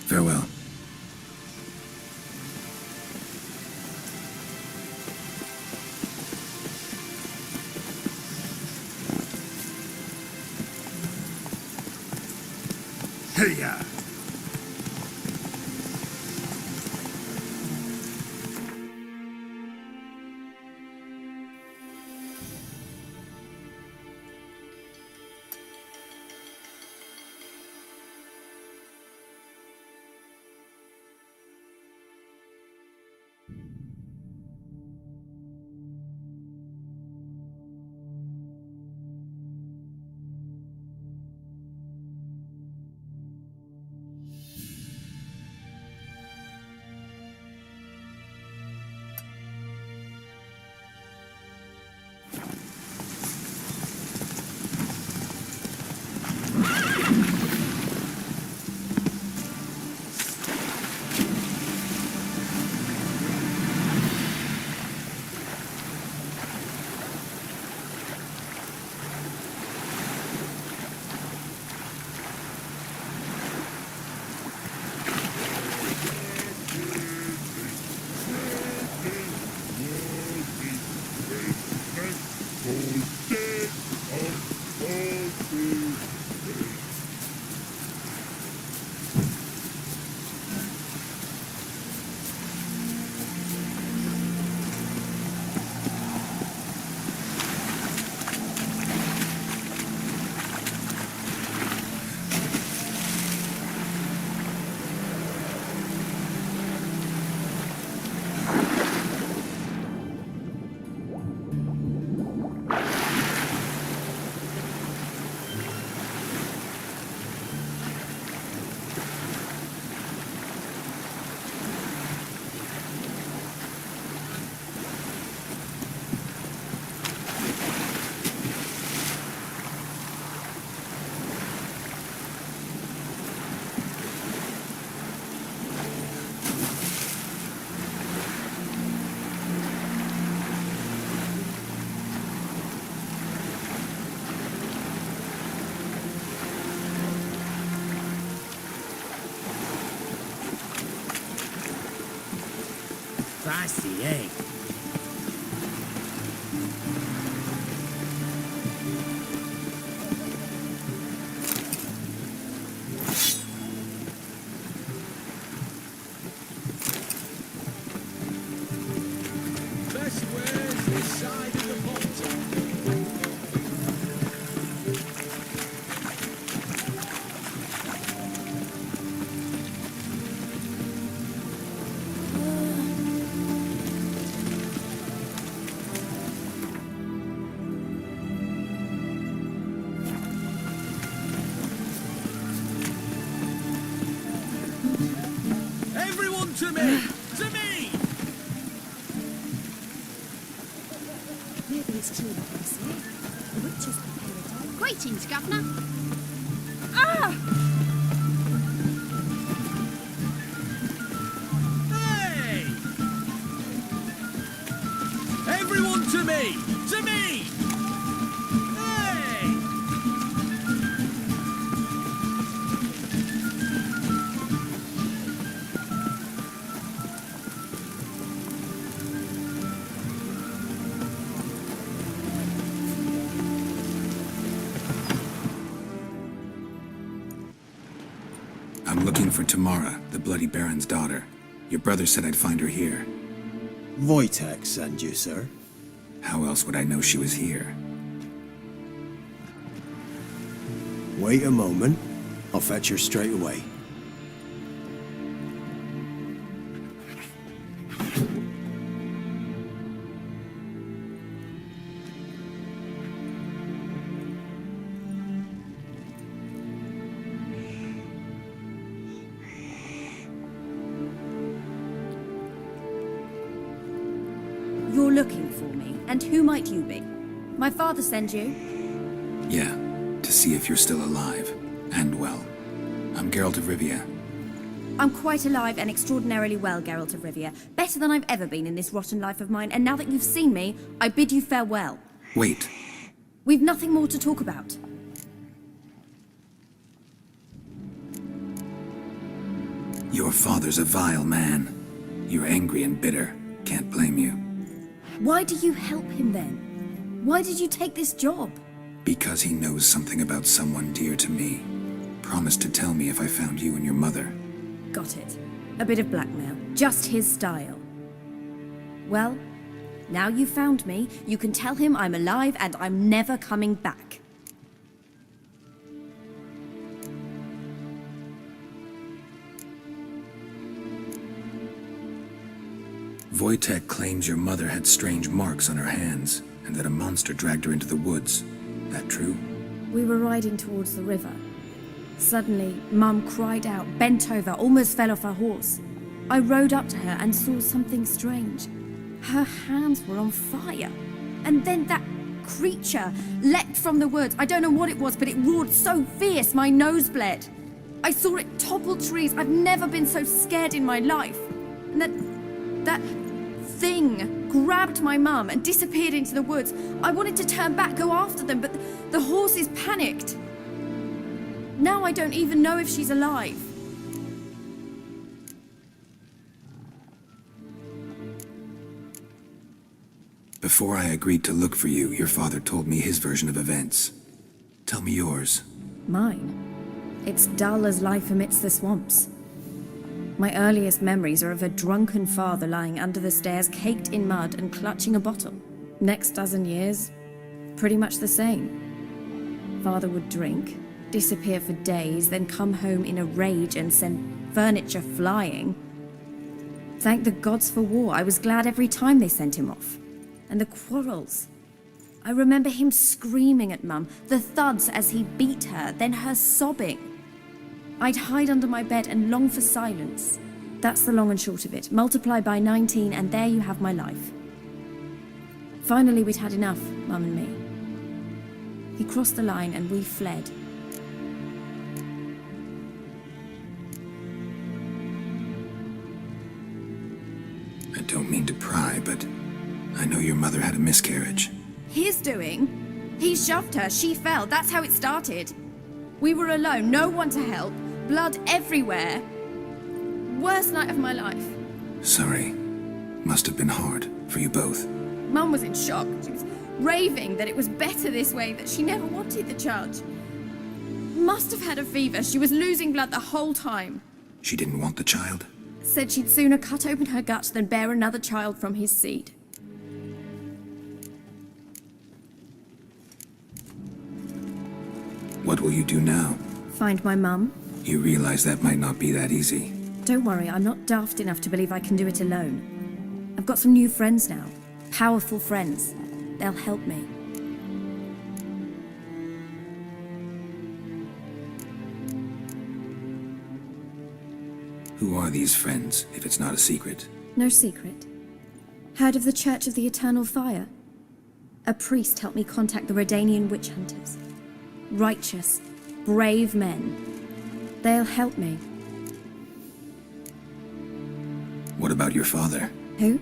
Farewell. to ya! Feisty, eh? Everyone to me! To me! Maybe it's true what they say. The witches prepare a day. Greetings, Governor. Hey! Everyone to me! To me! Hey! I'm looking for Tamara, the Bloody Baron's daughter. Your brother said I'd find her here. Wojtek send you, sir. How else would I know she was here? Wait a moment. I'll fetch her straight away. You're looking for me, and who might you be? My father sent you? Yeah, to see if you're still alive. And well. I'm Geralt of Rivia. I'm quite alive and extraordinarily well, Geralt of Rivia. Better than I've ever been in this rotten life of mine, and now that you've seen me, I bid you farewell. Wait. We've nothing more to talk about. Your father's a vile man. You're angry and bitter. Can't blame you. Why do you help him then? Why did you take this job? Because he knows something about someone dear to me. promised to tell me if I found you and your mother. Got it. A bit of blackmail. Just his style. Well, now you've found me, you can tell him I'm alive and I'm never coming back. Wojtek claims your mother had strange marks on her hands, and that a monster dragged her into the woods. That true? We were riding towards the river. Suddenly, Mum cried out, bent over, almost fell off her horse. I rode up to her and saw something strange. Her hands were on fire. And then that creature leapt from the woods. I don't know what it was, but it roared so fierce my nose bled. I saw it topple trees. I've never been so scared in my life. And that thing grabbed my mum and disappeared into the woods. I wanted to turn back, go after them, but the horses panicked. Now I don't even know if she's alive. Before I agreed to look for you, your father told me his version of events. Tell me yours. Mine? It's dull as life amidst the swamps. My earliest memories are of a drunken father lying under the stairs, caked in mud and clutching a bottle. Next dozen years, pretty much the same. Father would drink, disappear for days, then come home in a rage and send furniture flying. Thank the gods for war. I was glad every time they sent him off. And the quarrels. I remember him screaming at Mum, the thuds as he beat her, then her sobbing. I'd hide under my bed and long for silence. That's the long and short of it. Multiply by 19 and there you have my life. Finally, we'd had enough, Mum and me. He crossed the line and we fled. I don't mean to pry, but I know your mother had a miscarriage. His doing? He shoved her, she fell, that's how it started. We were alone, no one to help, blood everywhere. Worst night of my life. Sorry. Must have been hard for you both. Mum was in shock. She was raving that it was better this way, that she never wanted the child. Must have had a fever. She was losing blood the whole time. She didn't want the child? Said she'd sooner cut open her gut than bear another child from his seed. What will you do now? Find my mum. You realize that might not be that easy. Don't worry, I'm not daft enough to believe I can do it alone. I've got some new friends now. Powerful friends. They'll help me. Who are these friends, if it's not a secret? No secret. Heard of the Church of the Eternal Fire? A priest helped me contact the Redanian witch hunters. Righteous, brave men. They'll help me. What about your father? Who?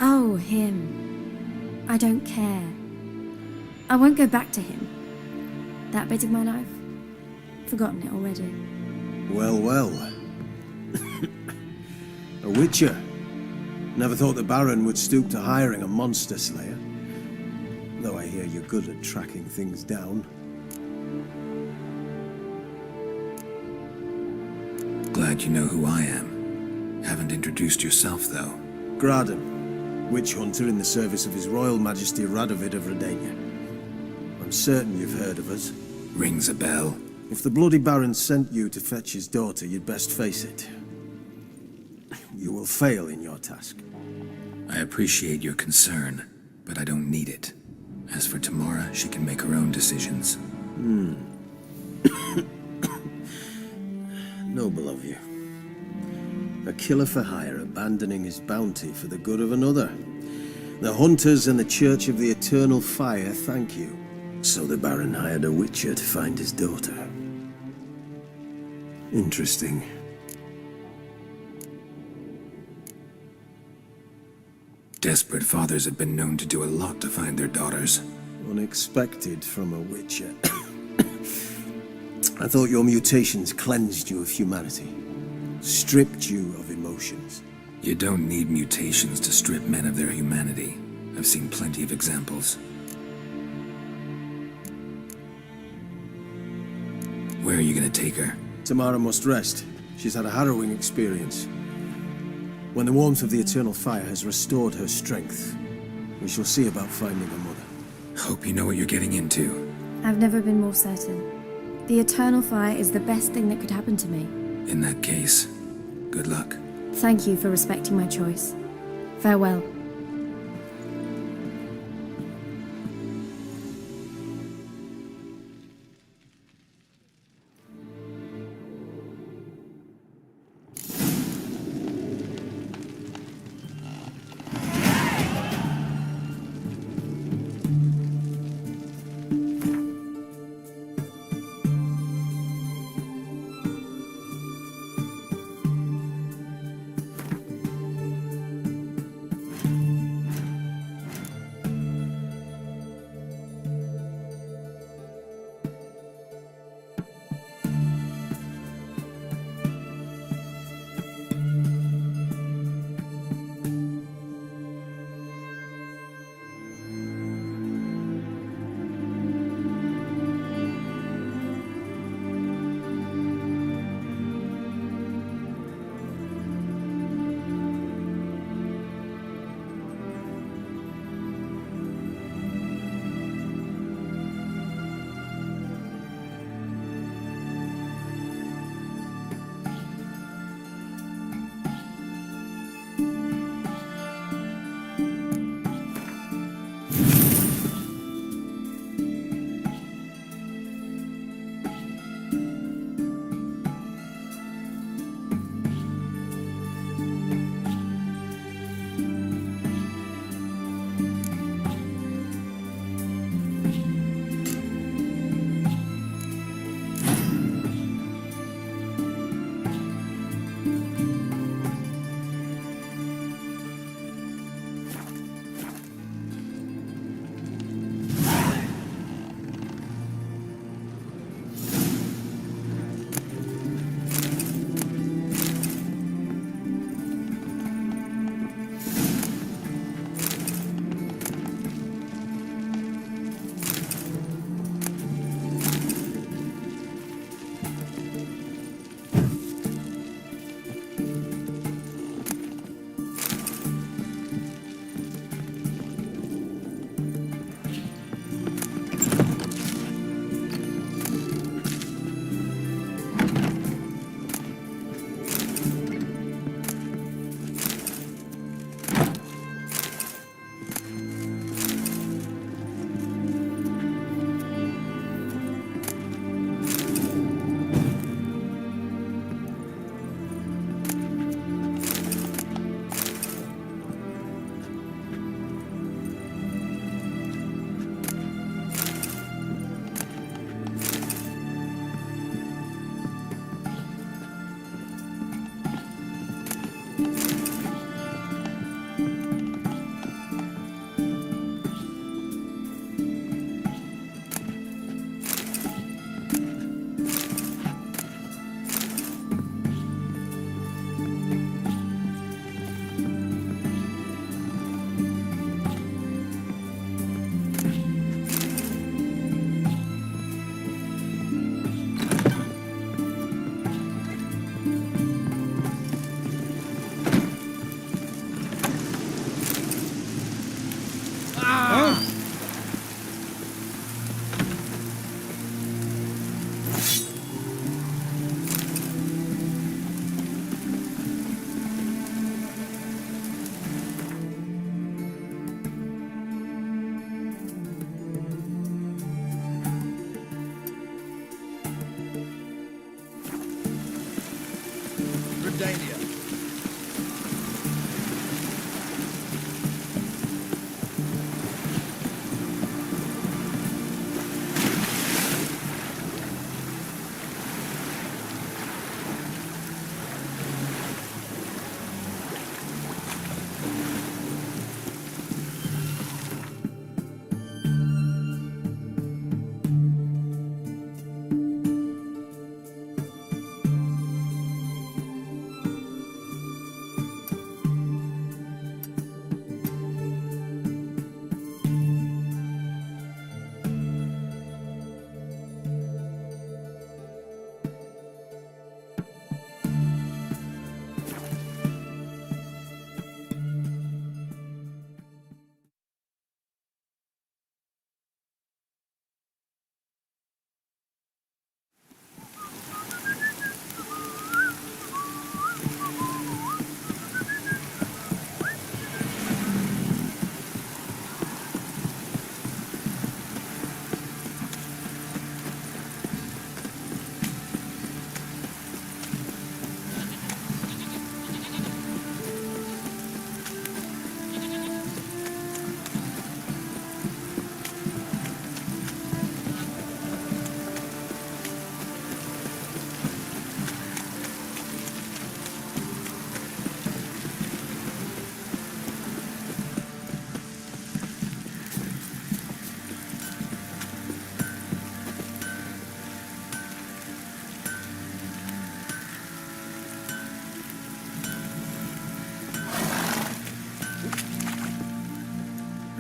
Oh, him. I don't care. I won't go back to him. That bit of my life? Forgotten it already. Well, well. A witcher. Never thought the Baron would stoop to hiring a monster slayer. Though I hear you're good at tracking things down. Glad you know who I am. Haven't introduced yourself, though. Graden, witch hunter in the service of His Royal Majesty Radovid of Redania. I'm certain you've heard of us. Rings a bell. If the Bloody Baron sent you to fetch his daughter, you'd best face it. You will fail in your task. I appreciate your concern, but I don't need it. As for Tamara, she can make her own decisions. Noble of you. A killer for hire abandoning his bounty for the good of another. The hunters and the Church of the Eternal Fire thank you. So the Baron hired a witcher to find his daughter. Interesting. Desperate fathers have been known to do a lot to find their daughters. Unexpected from a witcher. I thought your mutations cleansed you of humanity. Stripped you of emotions. You don't need mutations to strip men of their humanity. I've seen plenty of examples. Where are you gonna take her? Tamara must rest. She's had a harrowing experience. When the warmth of the eternal fire has restored her strength, we shall see about finding her mother. Hope you know what you're getting into. I've never been more certain. The eternal fire is the best thing that could happen to me. In that case, good luck. Thank you for respecting my choice. Farewell.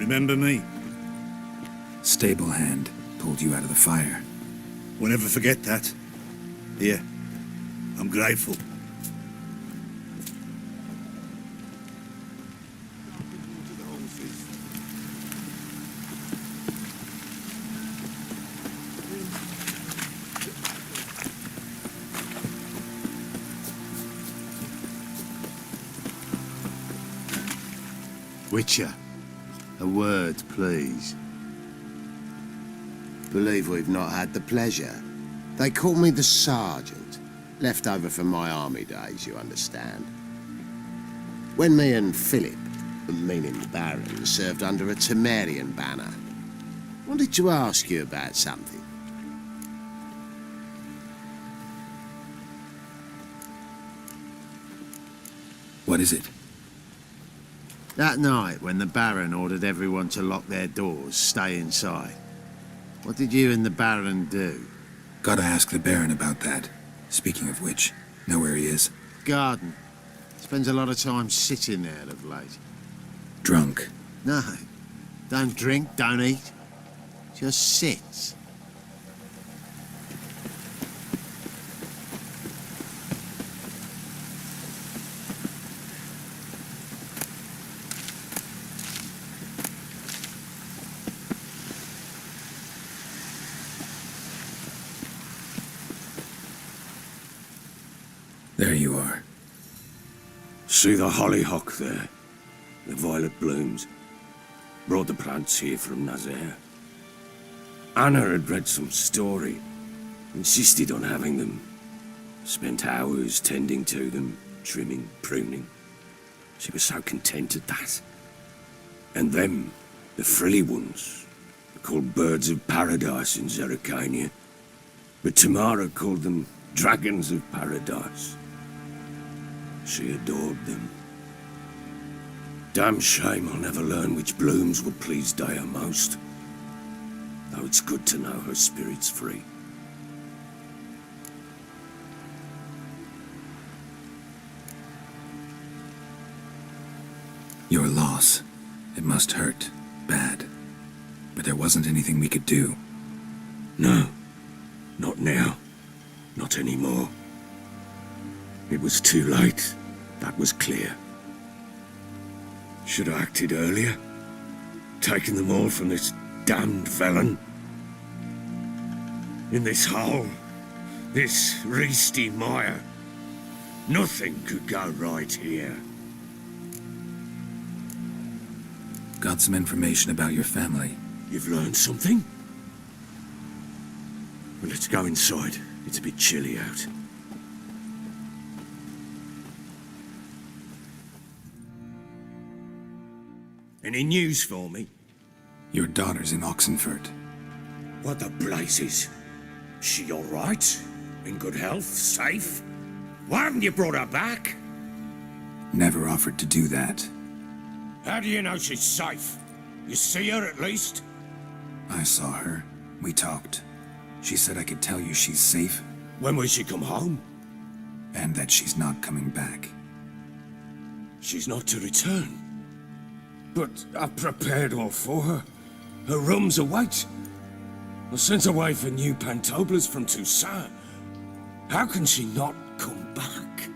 Remember me? Stable hand pulled you out of the fire. Won't ever forget that. Here, I'm grateful. Witcher, a word, please. Believe we've not had the pleasure. They call me the Sergeant. Left over from my army days, you understand. When me and Philip, meaning the Baron, served under a Temerian banner, wanted to ask you about something. What is it? That night, when the Baron ordered everyone to lock their doors, stay inside, what did you and the Baron do? Gotta ask the Baron about that. Speaking of which, know where he is? Garden. Spends a lot of time sitting there of late. Drunk. No. Don't drink, don't eat. Just sits. There you are. See the hollyhock there? The violet blooms. Brought the plants here from Nazaire. Anna had read some story. Insisted on having them. Spent hours tending to them, trimming, pruning. She was so content at that. And them, the frilly ones, called birds of paradise in Zerrikania. But Tamara called them dragons of paradise. She adored them. Damn shame I'll never learn which blooms would please Dea most. Though it's good to know her spirit's free. Your loss. It must hurt. Bad. But there wasn't anything we could do. No. Not now. Not anymore. It was too late. That was clear. Should have acted earlier. Taken them all from this damned felon. In this hole. This reesty mire. Nothing could go right here. Got some information about your family. You've learned something? Well, let's go inside. It's a bit chilly out. Any news for me? Your daughter's in Oxenfurt. What the blazes? She all right? In good health? Safe? Why haven't you brought her back? Never offered to do that. How do you know she's safe? You see her at least? I saw her. We talked. She said I could tell you she's safe. When will she come home? And that she's not coming back. She's not to return. But I've prepared all for her. Her rooms await. I sent away for new pantoblas from Toussaint. How can she not come back?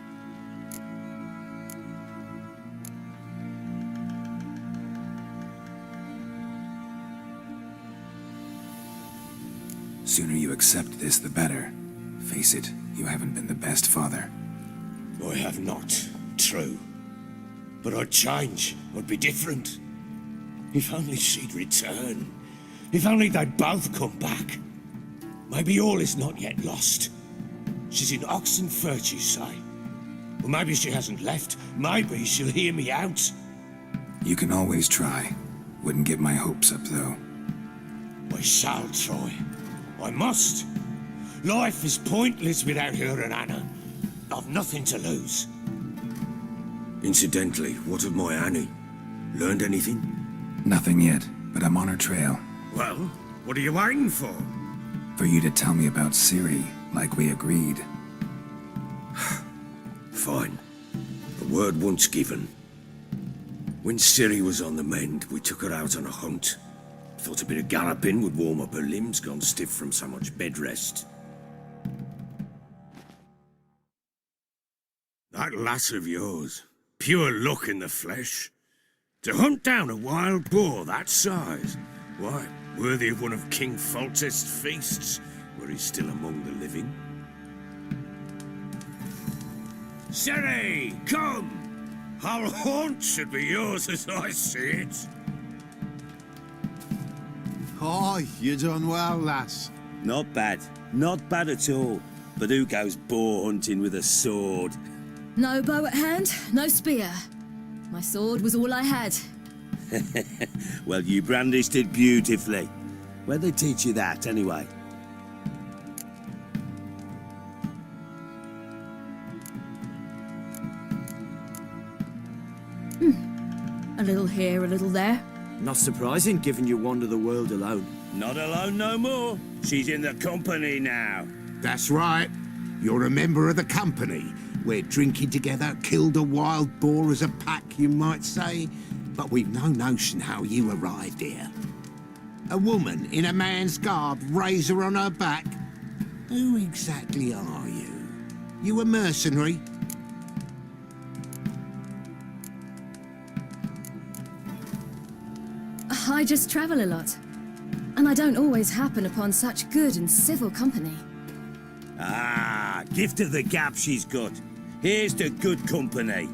Sooner you accept this, the better. Face it, you haven't been the best father. I have not. True. But I'd change. I'd be different. If only she'd return. If only they'd both come back. Maybe all is not yet lost. She's in Oxenfurt, you say? Well, maybe she hasn't left. Maybe she'll hear me out. You can always try. Wouldn't get my hopes up, though. I shall try. I must. Life is pointless without her and Anna. I've nothing to lose. Incidentally, what of my Annie? Learned anything? Nothing yet, but I'm on her trail. Well, what are you waiting for? For you to tell me about Ciri, like we agreed. Fine. A word once given. When Ciri was on the mend, we took her out on a hunt. Thought a bit of galloping would warm up her limbs, gone stiff from so much bed rest. That lass of yours, pure luck in the flesh. To hunt down a wild boar that size, why, worthy of one of King Foltest's feasts, were he still among the living. Ciri, come! Our haunt should be yours as I see it. Aye, you done well, lass. Not bad. Not bad at all. But who goes boar hunting with a sword? No bow at hand, no spear. My sword was all I had. Well, you brandished it beautifully. Where'd they teach you that, anyway? A little here, a little there. Not surprising, given you wander the world alone. Not alone no more. She's in the company now. That's right. You're a member of the company. We're drinking together, killed a wild boar as a pack, you might say. But we've no notion how you arrived here. A woman in a man's garb, razor on her back. Who exactly are you? You a mercenary? I just travel a lot. And I don't always happen upon such good and civil company. Ah, gift of the gab she's got. Here's to good company.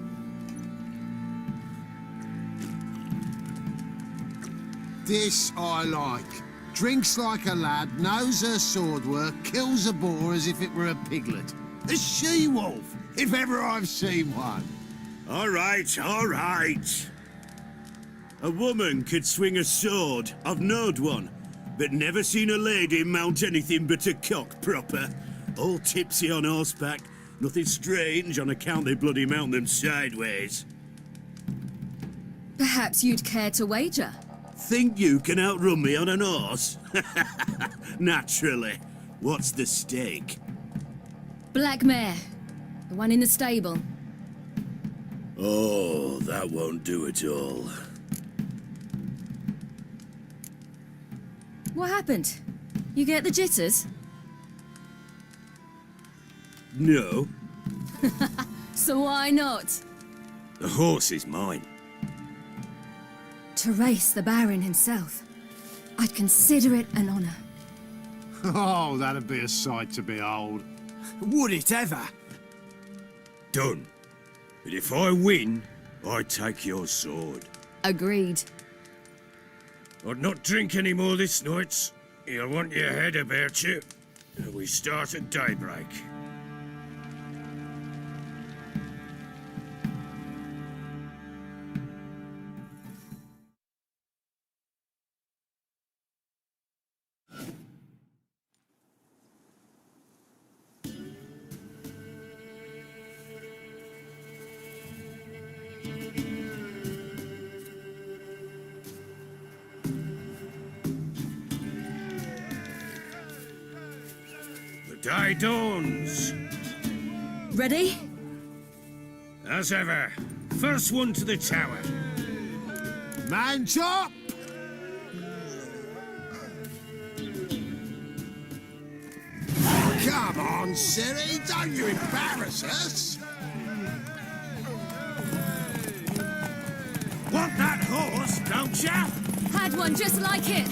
This I like. Drinks like a lad, knows her sword work, kills a boar as if it were a piglet. A she-wolf, if ever I've seen one. All right, all right. A woman could swing a sword. I've knowed one, but never seen a lady mount anything but a cock proper. All tipsy on horseback. Nothing strange on account they bloody mount them sideways. Perhaps you'd care to wager? Think you can outrun me on an horse? Naturally. What's the stake? Black mare. The one in the stable. Oh, that won't do at all. What happened? You get the jitters? No. So why not? The horse is mine. To race the Baron himself. I'd consider it an honor. Oh, that'd be a sight to behold. Would it ever? Done. But if I win, I take your sword. Agreed. I'd not drink any more this night. You'll want your head about you. We start at daybreak. Day dawns. Ready? As ever. First one to the tower. Man chop! Come on, Ciri, don't you embarrass us! Want that horse, don't ya? Had one just like it.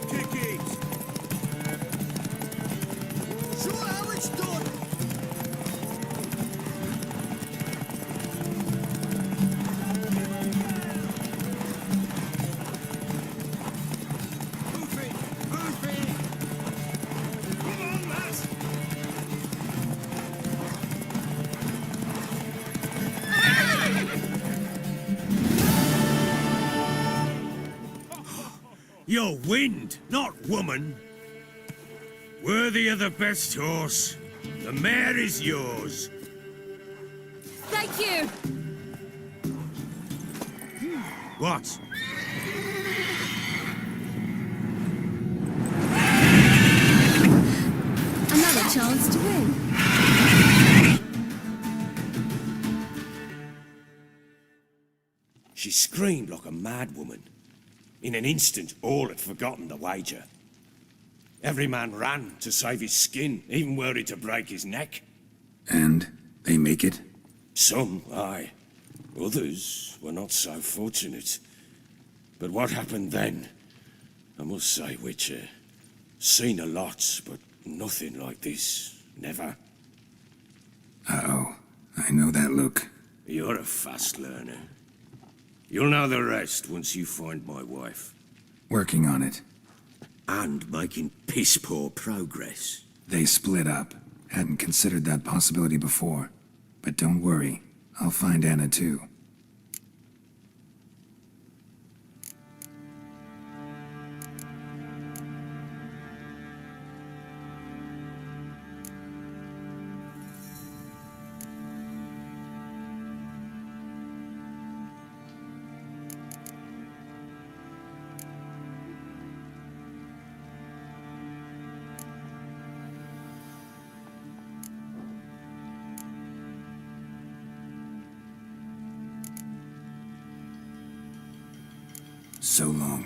Kick it. Show how it's done! Move it, move it. Come on, lass. You're wind, not woman. Worthy of the best horse. The mare is yours. Thank you. What? Another chance to win. She screamed like a mad woman. In an instant, all had forgotten the wager. Every man ran to save his skin, even worried to break his neck. And they make it? Some, aye. Others were not so fortunate. But what happened then? I must say, Witcher, seen a lot, but nothing like this. Never. Uh-oh. I know that look. You're a fast learner. You'll know the rest once you find my wife. Working on it. And making piss-poor progress. They split up. Hadn't considered that possibility before. But don't worry. I'll find Anna too. So long.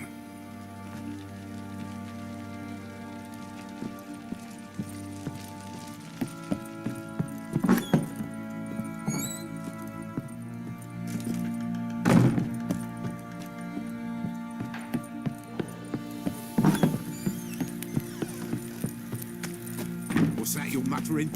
What's that you're muttering?